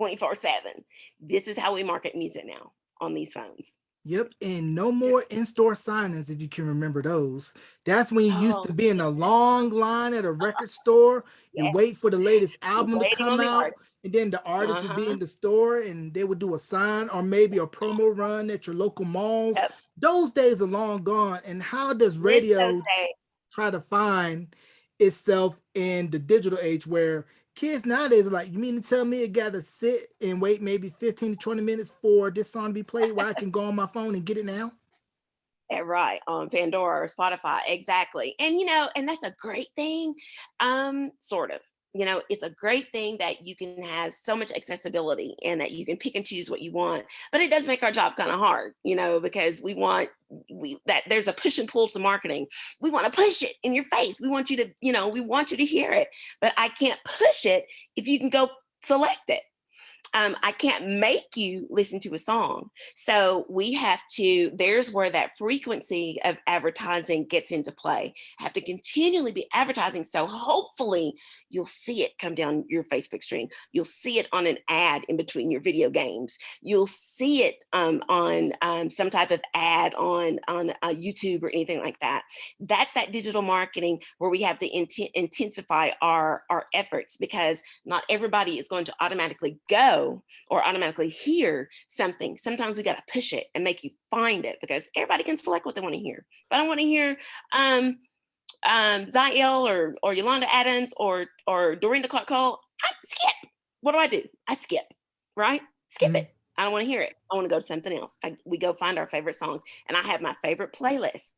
24/7. This is how we market music now on these phones. Yep, and no more in-store signings, if you can remember those. That's when you used to be in a long line at a record store and wait for the latest album to come out, and then the artist would be in the store and they would do a sign or maybe a promo run at your local malls. Yep. Those days are long gone. And how does radio try to find itself in the digital age where kids nowadays are like, you mean to tell me it got to sit and wait maybe 15 to 20 minutes for this song to be played while I can go on my phone and get it now? Right, on Pandora or Spotify, exactly. And and that's a great thing, sort of. It's a great thing that you can have so much accessibility and that you can pick and choose what you want. But it does make our job kind of hard, because that there's a push and pull to marketing. We want to push it in your face. We want you to, we want you to hear it, but I can't push it if you can go select it. I can't make you listen to a song. So we have to, there's where that frequency of advertising gets into play. Have to continually be advertising. So hopefully you'll see it come down your Facebook stream. You'll see it on an ad in between your video games. You'll see it on some type of ad on YouTube or anything like that. That's that digital marketing where we have to intensify our efforts, because not everybody is going to automatically go or automatically hear something. Sometimes we got to push it and make you find it, because everybody can select what they want to hear. If I don't want to hear Ziel or Yolanda Adams or Dorinda Clark Cole, I skip. What do? I skip, right? Skip it. I don't want to hear it. I want to go to something else. We go find our favorite songs, and I have my favorite playlist.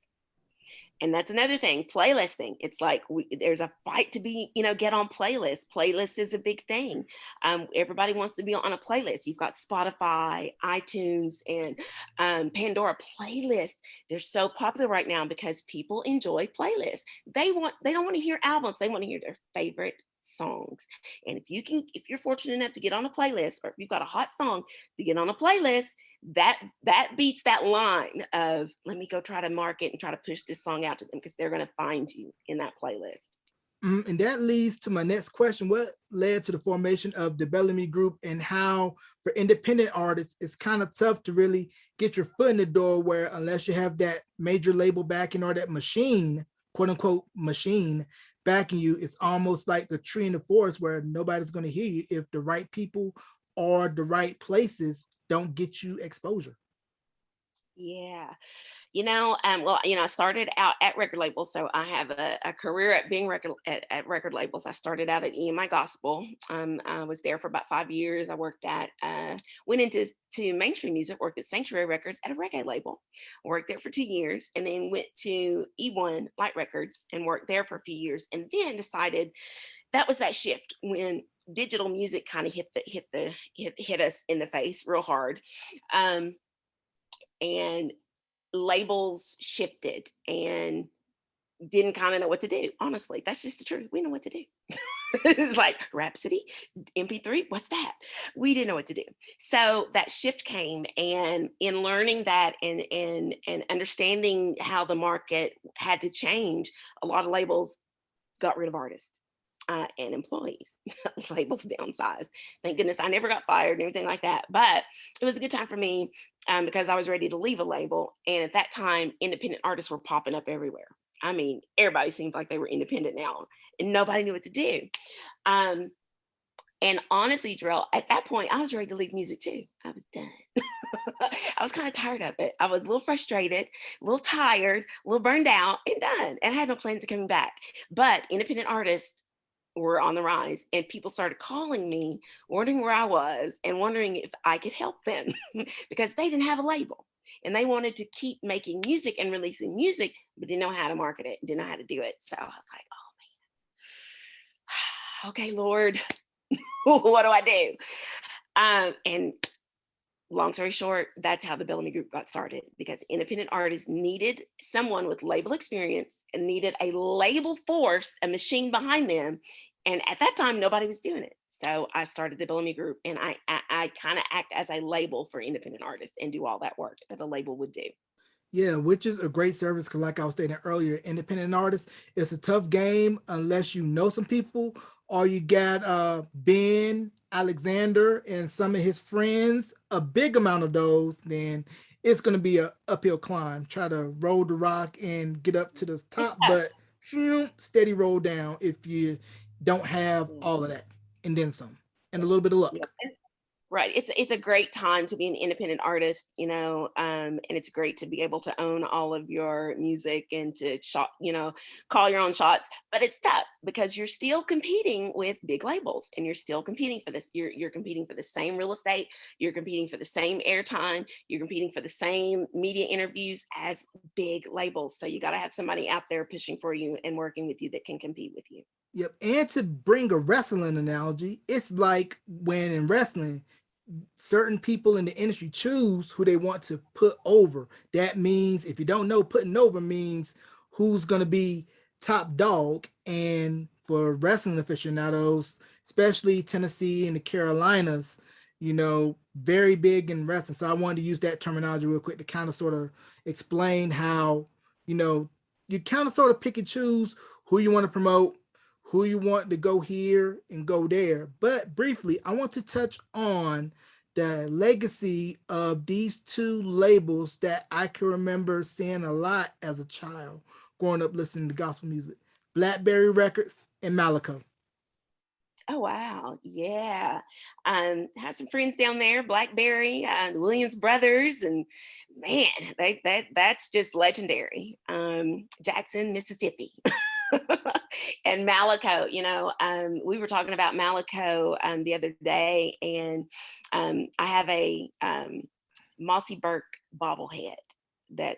And that's another thing, playlisting. It's like there's a fight to be, get on playlists. Playlist is a big thing. Everybody wants to be on a playlist. You've got Spotify, iTunes, and Pandora playlists. They're so popular right now because people enjoy playlists. They don't want to hear albums. They want to hear their favorite songs. And if you're fortunate enough to get on a playlist, or if you've got a hot song to get on a playlist, that beats that line of, let me go try to market and try to push this song out to them, because they're going to find you in that playlist. And that leads to my next question. What led to the formation of the Bellamy Group, and how for independent artists it's kind of tough to really get your foot in the door, where unless you have that major label backing or that machine, quote unquote machine, backing you, it's almost like a tree in the forest where nobody's going to hear you if the right people or the right places don't get you exposure. Yeah. I started out at record labels, so I have a career at being at record labels. I started out at EMI Gospel. I was there for about 5 years. I worked went into mainstream music, worked at Sanctuary Records at a reggae label, worked there for 2 years, and then went to E1 Light Records and worked there for a few years, and then decided that was that shift when digital music kind of hit us in the face real hard, and labels shifted and didn't kind of know what to do. Honestly, that's just the truth. We know what to do. It's like Rhapsody, MP3, what's that? We didn't know what to do. So that shift came, and in learning that and understanding how the market had to change, a lot of labels got rid of artists and employees. Labels downsized. Thank goodness I never got fired and everything like that. But it was a good time for me because I was ready to leave a label. And at that time, independent artists were popping up everywhere. I mean, everybody seemed like they were independent now, and nobody knew what to do. And honestly, Jarrell, at that point, I was ready to leave music too. I was done. I was kind of tired of it. I was a little frustrated, a little tired, a little burned out, and done. And I had no plans of coming back. But independent artists were on the rise, and people started calling me, wondering where I was, and wondering if I could help them because they didn't have a label. And they wanted to keep making music and releasing music, but didn't know how to market it, didn't know how to do it. So I was like, oh, okay, Lord, what do I do? And long story short, that's how the Bellamy Group got started, because independent artists needed someone with label experience and needed a label force, a machine behind them. And at that time, nobody was doing it. So I started the Bellamy Group, and I kind of act as a label for independent artists and do all that work that a label would do. Yeah, which is a great service because, like I was stating earlier, independent artists, it's a tough game unless you know some people or you got Ben Alexander and some of his friends, a big amount of those, then it's going to be a uphill climb. Try to roll the rock and get up to the It's top, tough. but steady roll down if you don't have Mm. all of that and then some and a little bit of luck. Yep. Right. It's a great time to be an independent artist, and it's great to be able to own all of your music and to shot, call your own shots. But it's tough because you're still competing with big labels, and you're still competing for this. You're competing for the same real estate. You're competing for the same airtime. You're competing for the same media interviews as big labels. So you got to have somebody out there pushing for you and working with you that can compete with you. Yep. And to bring a wrestling analogy, it's like when in wrestling, certain people in the industry choose who they want to put over. That means, if you don't know, putting over means who's going to be top dog. And for wrestling aficionados, especially Tennessee and the Carolinas, very big in wrestling. So I wanted to use that terminology real quick to kind of sort of explain how, you know, you kind of sort of pick and choose who you want to promote, who you want to go here and go there. But briefly, I want to touch on the legacy of these two labels that I can remember seeing a lot as a child growing up listening to gospel music: Blackberry Records and Malaco. Oh wow, yeah. Have some friends down there, Blackberry, the Williams brothers, and man, that's just legendary. Jackson, Mississippi. And Malaco, we were talking about Malaco the other day, and I have a Mossy Burke bobblehead that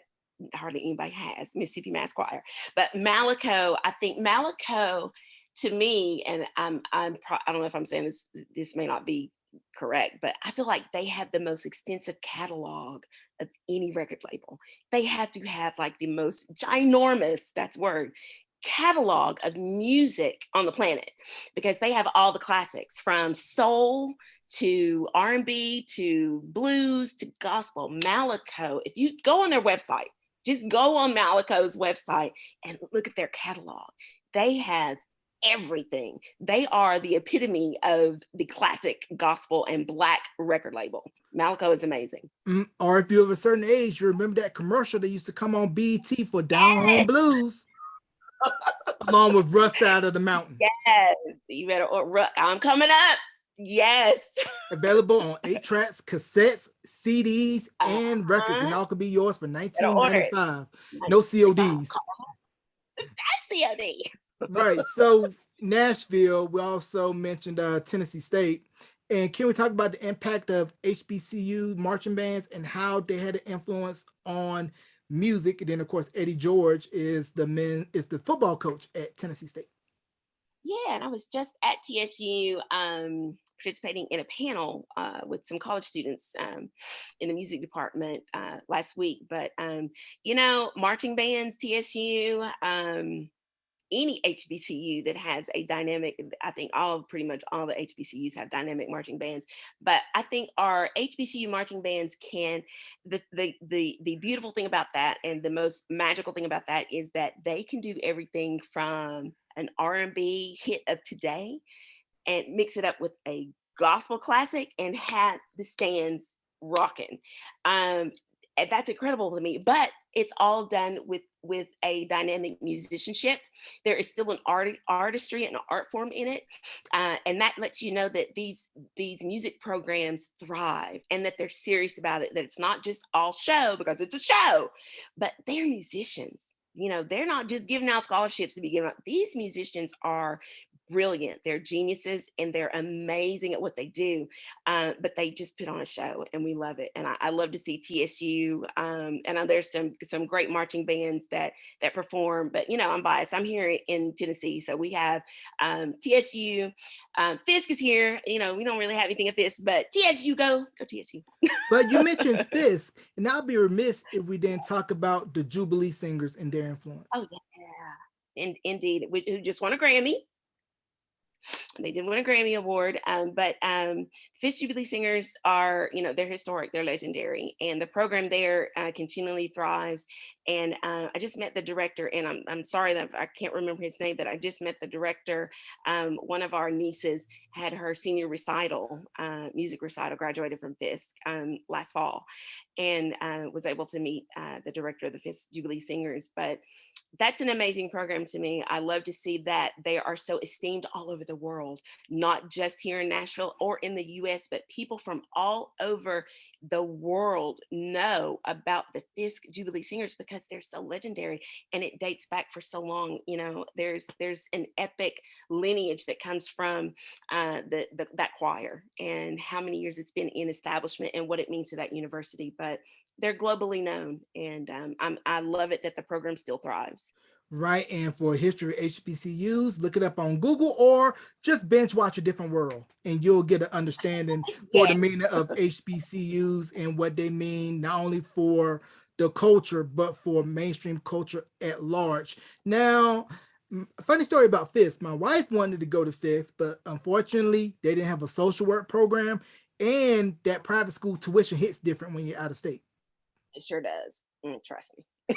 hardly anybody has, Mississippi Mass Choir. But Malaco, I think Malaco, to me, and I don't know if I'm saying this. This may not be correct, but I feel like they have the most extensive catalog of any record label. They have to have like the most ginormous, that's word, catalog of music on the planet, because they have all the classics from soul to R&B to blues to gospel. Malaco, if you go on their website, just go on Malaco's website and look at their catalog. They have everything. They are the epitome of the classic gospel and Black record label. Malaco is amazing. Or if you're of a certain age, you remember that commercial that used to come on BT for Down Home Yes, Blues, along with Russ Out of the Mountain. yes. You better, I'm coming up. Yes. Available on 8 tracks, cassettes, CDs, and records, and Uh-huh. all could be yours for Better order it. 1995. No CODs. That's COD. Right. So Nashville, we also mentioned Tennessee State. And can we talk about the impact of HBCU marching bands and how they had an influence on music? And then, of course, Eddie George is the football coach at Tennessee State. Yeah, and I was just at TSU participating in a panel with some college students in the music department last week. But, marching bands, TSU, any HBCU that has a dynamic, I think pretty much all the HBCUs have dynamic marching bands. But I think our HBCU marching bands the beautiful thing about that, and the most magical thing about that, is that they can do everything from an R&B hit of today and mix it up with a gospel classic and have the stands rocking. And that's incredible to me. But it's all done with with a dynamic musicianship. There is still an artistry and an art form in it, and that lets you know that these music programs thrive and that they're serious about it. That it's not just all show because it's a show, but they're musicians. You know, they're not just giving out scholarships to be given out. These musicians are brilliant. They're geniuses and they're amazing at what they do. But they just put on a show and we love it. And I love to see TSU. And there's some great marching bands that perform. But you know, I'm biased. I'm here in Tennessee, so we have TSU. Fisk is here. You know, we don't really have anything at Fisk, but TSU, go TSU. But you mentioned Fisk, and I'll be remiss if we didn't talk about the Jubilee Singers and their influence. Oh yeah, indeed, who just won a Grammy. They did win a Grammy Award, but Fisk Jubilee Singers are, you know, they're historic, they're legendary, and the program there continually thrives. And I just met the director, and I'm sorry that I can't remember his name, but I just met the director. One of our nieces had her senior recital, music recital, graduated from Fisk last fall, and was able to meet the director of the Fisk Jubilee Singers. But that's an amazing program to me. I love to see that they are so esteemed all over the world, not just here in Nashville or in the US, but people from all over the world know about the Fisk Jubilee Singers because they're so legendary and it dates back for so long. You know, there's an epic lineage that comes from that choir and how many years it's been in establishment and what it means to that university. But they're globally known, and I love it that the program still thrives. Right. And for history of HBCUs, look it up on Google or just bench watch A Different World, and you'll get an understanding for the meaning of HBCUs and what they mean, not only for the culture, but for mainstream culture at large. Now, funny story about Fisk. My wife wanted to go to Fisk, but unfortunately, they didn't have a social work program, and that private school tuition hits different when you're out of state. It sure does. Trust me.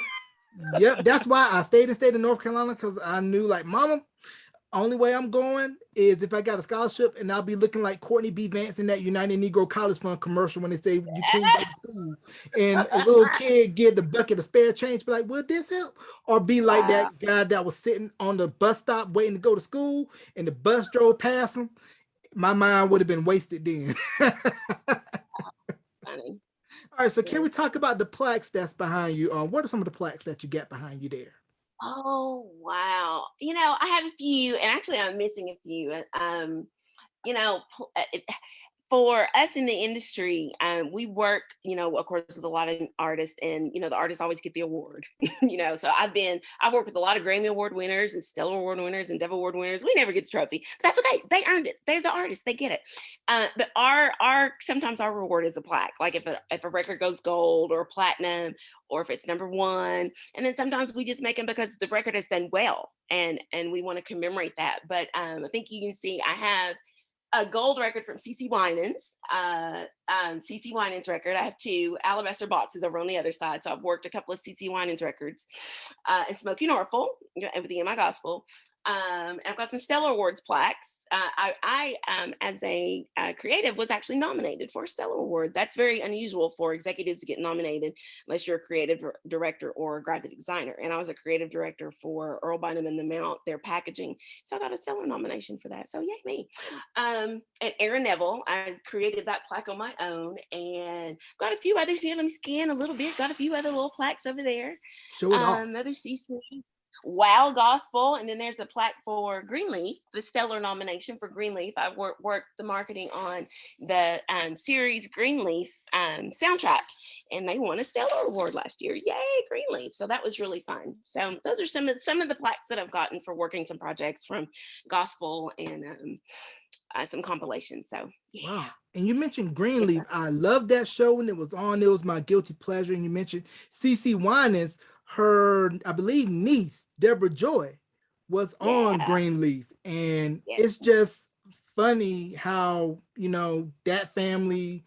Yep, that's why I stayed in the state of North Carolina, because I knew, like, mama, only way I'm going is if I got a scholarship, and I'll be looking like Courtney B. Vance in that United Negro College Fund commercial when they say you can't go to school, and a little kid get the bucket of spare change, be like, will this help? Or be like that guy that was sitting on the bus stop waiting to go to school, and the bus drove past him. My mind would have been wasted then. Funny. All right, so can we talk about the plaques that's behind you? What are some of the plaques that you got behind you there? Oh, wow. You know, I have a few, and actually I'm missing a few. You know, for us in the industry, we work, you know, of course, with a lot of artists, and you know, the artists always get the award. You know, so I work with a lot of Grammy Award winners and Stellar Award winners and Dove Award winners. We never get the trophy, but that's okay. They earned it. They're the artists. They get it. But our sometimes our reward is a plaque. Like if a record goes gold or platinum, or if it's number one, and then sometimes we just make them because the record has done well, and we want to commemorate that. But I think you can see I have a gold record from CeCe Winans, CeCe Winans record. I have two alabaster boxes over on the other side. So I've worked a couple of CeCe Winans records, and Smokey Norfolk, Everything in My Gospel. And I've got some Stellar Awards plaques. I as a creative, was actually nominated for a Stellar Award. That's very unusual for executives to get nominated unless you're a creative director or a graphic designer. And I was a creative director for Earl Bynum and the Mount, their packaging. So I got a Stellar nomination for that. So yay me. And Aaron Neville, I created that plaque on my own, and got a few others here. Let me scan a little bit. Got a few other little plaques over there. Show it off. Another CC. Wow Gospel, and then there's a plaque for Greenleaf, the Stellar nomination for Greenleaf. I worked the marketing on the series Greenleaf soundtrack, and they won a Stellar Award last year. Yay, Greenleaf! So that was really fun. So those are some of the plaques that I've gotten for working some projects from gospel and some compilations. So yeah. Wow. And you mentioned Greenleaf. I love that show when it was on. It was my guilty pleasure. And you mentioned CeCe Winans, her, I believe, niece, Deborah Joy, was on Greenleaf. And it's just funny how, you know, that family,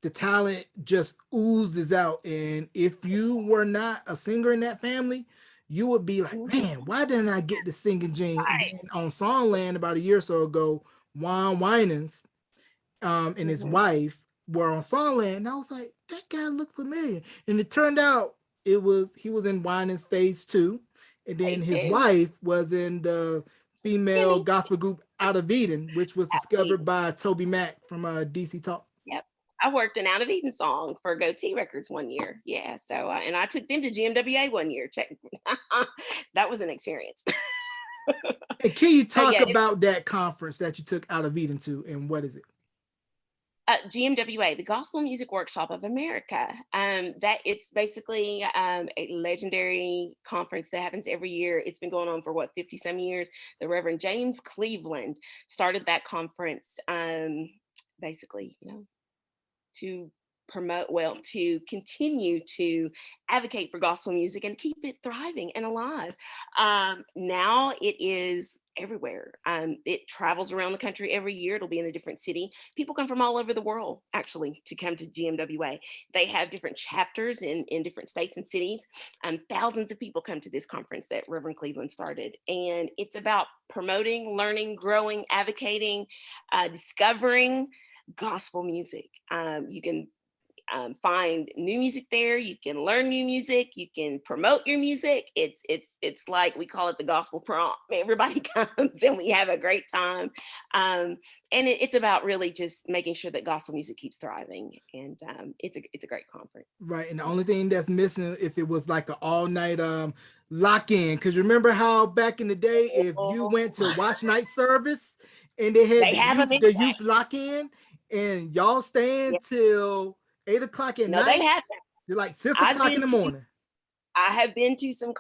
the talent just oozes out. And if you were not a singer in that family, you would be like, man, why didn't I get the singing gene? And then on Songland about a year or so ago, Juan Winans and his wife were on Songland, and I was like, that guy looked familiar. And it turned out he was in Winans Phase 2, and then his Two. wife was in the female Jimmy. gospel group Out of Eden, which was discovered Eden. by Toby Mac from DC Talk. Yep. I worked an Out of Eden song for Goatee Records one year. Yeah. So, and I took them to GMWA one year. Check. That was an experience. And can you So, talk yeah, about that conference that you took Out of Eden to, and what is it? GMWA, the Gospel Music Workshop of America. That it's basically a legendary conference that happens every year. It's been going on for what, 50 some years. The Reverend James Cleveland started that conference, basically, to promote, to continue to advocate for gospel music and keep it thriving and alive. Now it is everywhere. It travels around the country every year. It'll be in a different city. People come from all over the world actually to come to GMWA. They have different chapters in different states and cities. Thousands of people come to this conference that Reverend Cleveland started. And it's about promoting, learning, growing, advocating, discovering gospel music. You can find new music there. You can learn new music. You can promote your music. It's like, we call it the gospel prom. Everybody comes and we have a great time. And it's about really just making sure that gospel music keeps thriving. And it's a great conference. Right. And the only thing that's missing, if it was like an all-night lock-in, because remember how back in the day, if you went to watch night service and they had the youth lock-in and y'all staying till 8 o'clock at night. They haven't. They're like 6 o'clock in the morning. I have been to some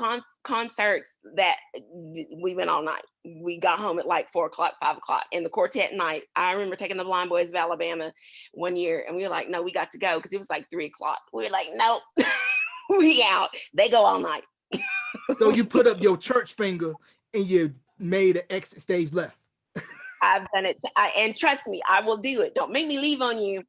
concerts that we went all night. We got home at like 4 o'clock, 5 o'clock, and the quartet night. I remember taking the Blind Boys of Alabama one year, and we were like, no, we got to go, because it was like 3 o'clock. We were like, nope, we out. They go all night. So you put up your church finger and you made an exit stage left. I've done it. And trust me, I will do it. Don't make me leave on you.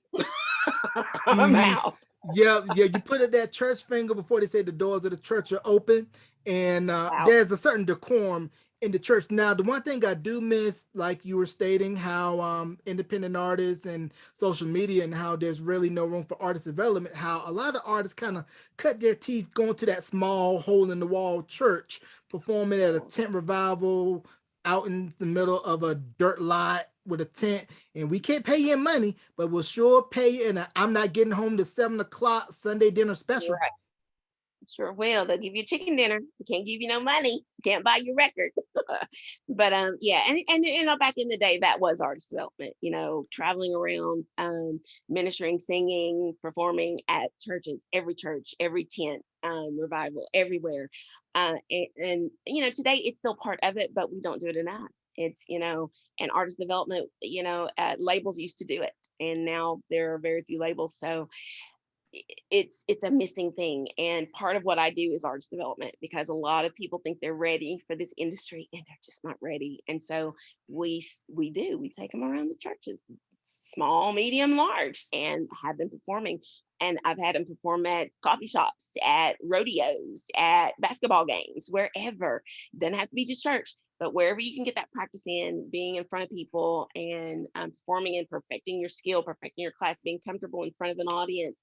I'm out. Yeah, you put up that church finger before they say the doors of the church are open. And there's a certain decorum in the church. Now, the one thing I do miss, like you were stating, how independent artists and social media and how there's really no room for artist development, how a lot of artists kind of cut their teeth going to that small hole in the wall church, performing at a tent revival out in the middle of a dirt lot with a tent, and we can't pay you in money, but we'll sure pay you in a I'm not getting home to 7 o'clock Sunday dinner special. Right. Sure will. They'll give you chicken dinner. They can't give you no money. Can't buy your record. But yeah, and back in the day, that was artist development. Traveling around, ministering, singing, performing at churches, every church, every tent, revival, everywhere. And today it's still part of it, but we don't do it enough. It's and artist development. Labels used to do it, and now there are very few labels. So it's a missing thing. And part of what I do is artist development, because a lot of people think they're ready for this industry and they're just not ready. And so we take them around the churches, small, medium, large, and have them performing. And I've had them perform at coffee shops, at rodeos, at basketball games, wherever. Doesn't have to be just church, but wherever you can get that practice in, being in front of people and performing and perfecting your skill, perfecting your class, being comfortable in front of an audience,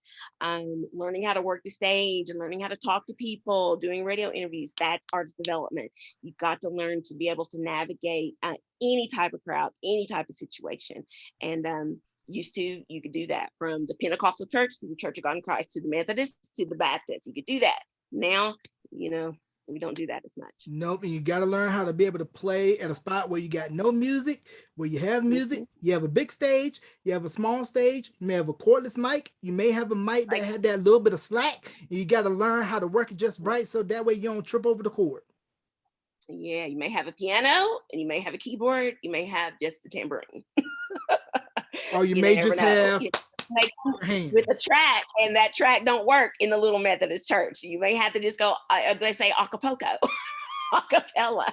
learning how to work the stage and learning how to talk to people, doing radio interviews. That's artist development. You've got to learn to be able to navigate any type of crowd, any type of situation. And you could do that from the Pentecostal church to the Church of God in Christ to the Methodist to the Baptist. You could do that. Now, we don't do that as much. Nope. And you got to learn how to be able to play at a spot where you got no music, where you have music. You have a big stage, you have a small stage, you may have a cordless mic, you may have a mic that had that little bit of slack, and you got to learn how to work it just right so that way you don't trip over the cord. Yeah, you may have a piano and you may have a keyboard, you may have just the tambourine. Or you may just have with a track, and that track don't work in the little Methodist church. You may have to just go, they say acapulco, acapella.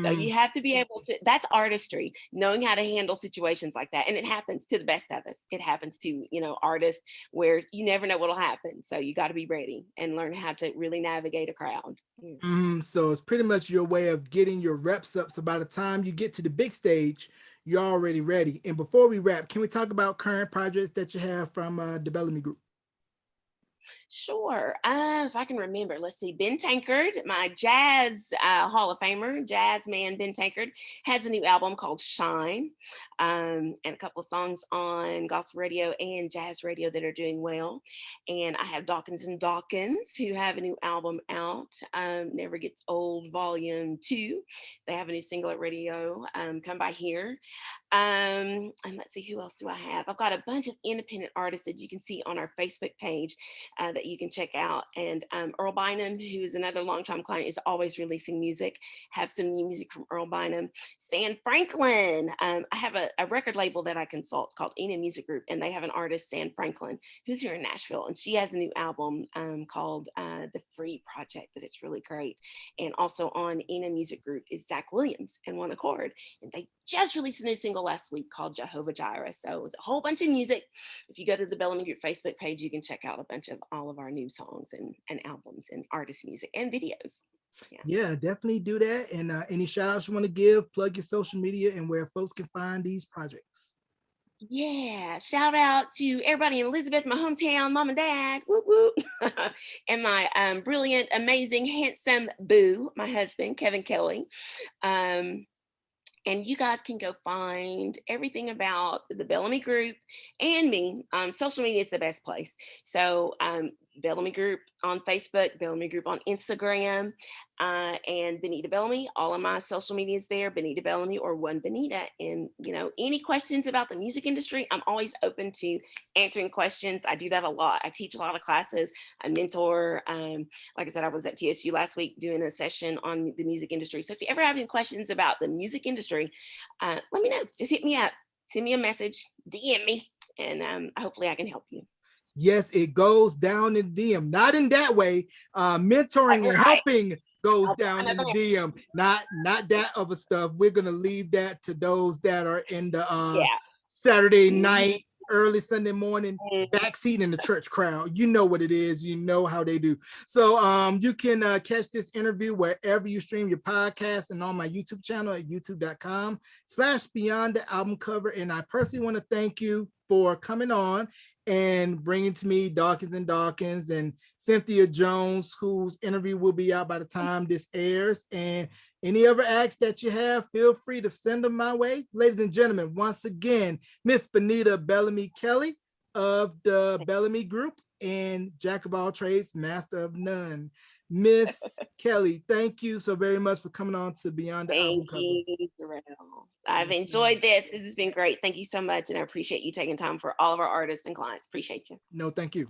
So you have to be able to, that's artistry, knowing how to handle situations like that. And it happens to the best of us. It happens to, artists where you never know what'll happen. So you got to be ready and learn how to really navigate a crowd. So it's pretty much your way of getting your reps up. So by the time you get to the big stage, you're already ready. And before we wrap, can we talk about current projects that you have from the Bellamy Group? Sure. If I can remember, let's see. Ben Tankard, my jazz Hall of Famer, jazz man Ben Tankard, has a new album called Shine, and a couple of songs on gospel radio and jazz radio that are doing well. And I have Dawkins and Dawkins, who have a new album out, Never Gets Old, Volume 2. They have a new single at radio, Come By Here. And let's see, who else do I have? I've got a bunch of independent artists that you can see on our Facebook page that you can check out. And Earl Bynum, who is another longtime client, is always releasing music. Have some new music from Earl Bynum. San Franklin. I have a record label that I consult called Ena Music Group, and they have an artist, San Franklin, who's here in Nashville, and she has a new album called The Free Project that it's really great. And also on Ena Music Group is Zach Williams and One Accord, and they just released a new single last week called Jehovah Jireh. So it's a whole bunch of music. If you go to the Bellamy Group Facebook page, you can check out a bunch of all of our new songs and albums and artist music and videos. Yeah, definitely do that. And any shout outs you want to give, plug your social media and where folks can find these projects. Yeah, shout out to everybody in Elizabeth, my hometown, mom and dad, whoop whoop, and my brilliant, amazing, handsome boo, my husband, Kevin Kelley. And you guys can go find everything about the Bellamy Group and me. Social media is the best place. So Bellamy Group on Facebook, Bellamy Group on Instagram, and Benita Bellamy. All of my social media is there, Benita Bellamy or One Benita. And, you know, any questions about the music industry, I'm always open to answering questions. I do that a lot. I teach a lot of classes. I mentor. Like I said, I was at TSU last week doing a session on the music industry. So if you ever have any questions about the music industry, let me know. Just hit me up, send me a message, DM me, and hopefully I can help you. Yes, it goes down in DM, not in that way. Mentoring and helping goes down in the DM, not that other stuff. We're gonna leave that to those that are in the Saturday night, early Sunday morning backseat in the church crowd. You know what it is. You know how they do. So you can catch this interview wherever you stream your podcast and on my YouTube channel at youtube.com/Beyond the Album Cover. And I personally want to thank you for coming on and bringing to me Dawkins and Dawkins and Cynthia Jones, whose interview will be out by the time this airs. And any other acts that you have, feel free to send them my way. Ladies and gentlemen, once again, Miss Benita Bellamy Kelley of the Bellamy Group and Jack of all trades, master of none. Miss Kelley, thank you so very much for coming on to Beyond the Album Cover. I've enjoyed this. This has been great. Thank you so much. And I appreciate you taking time for all of our artists and clients. Appreciate you. No, thank you.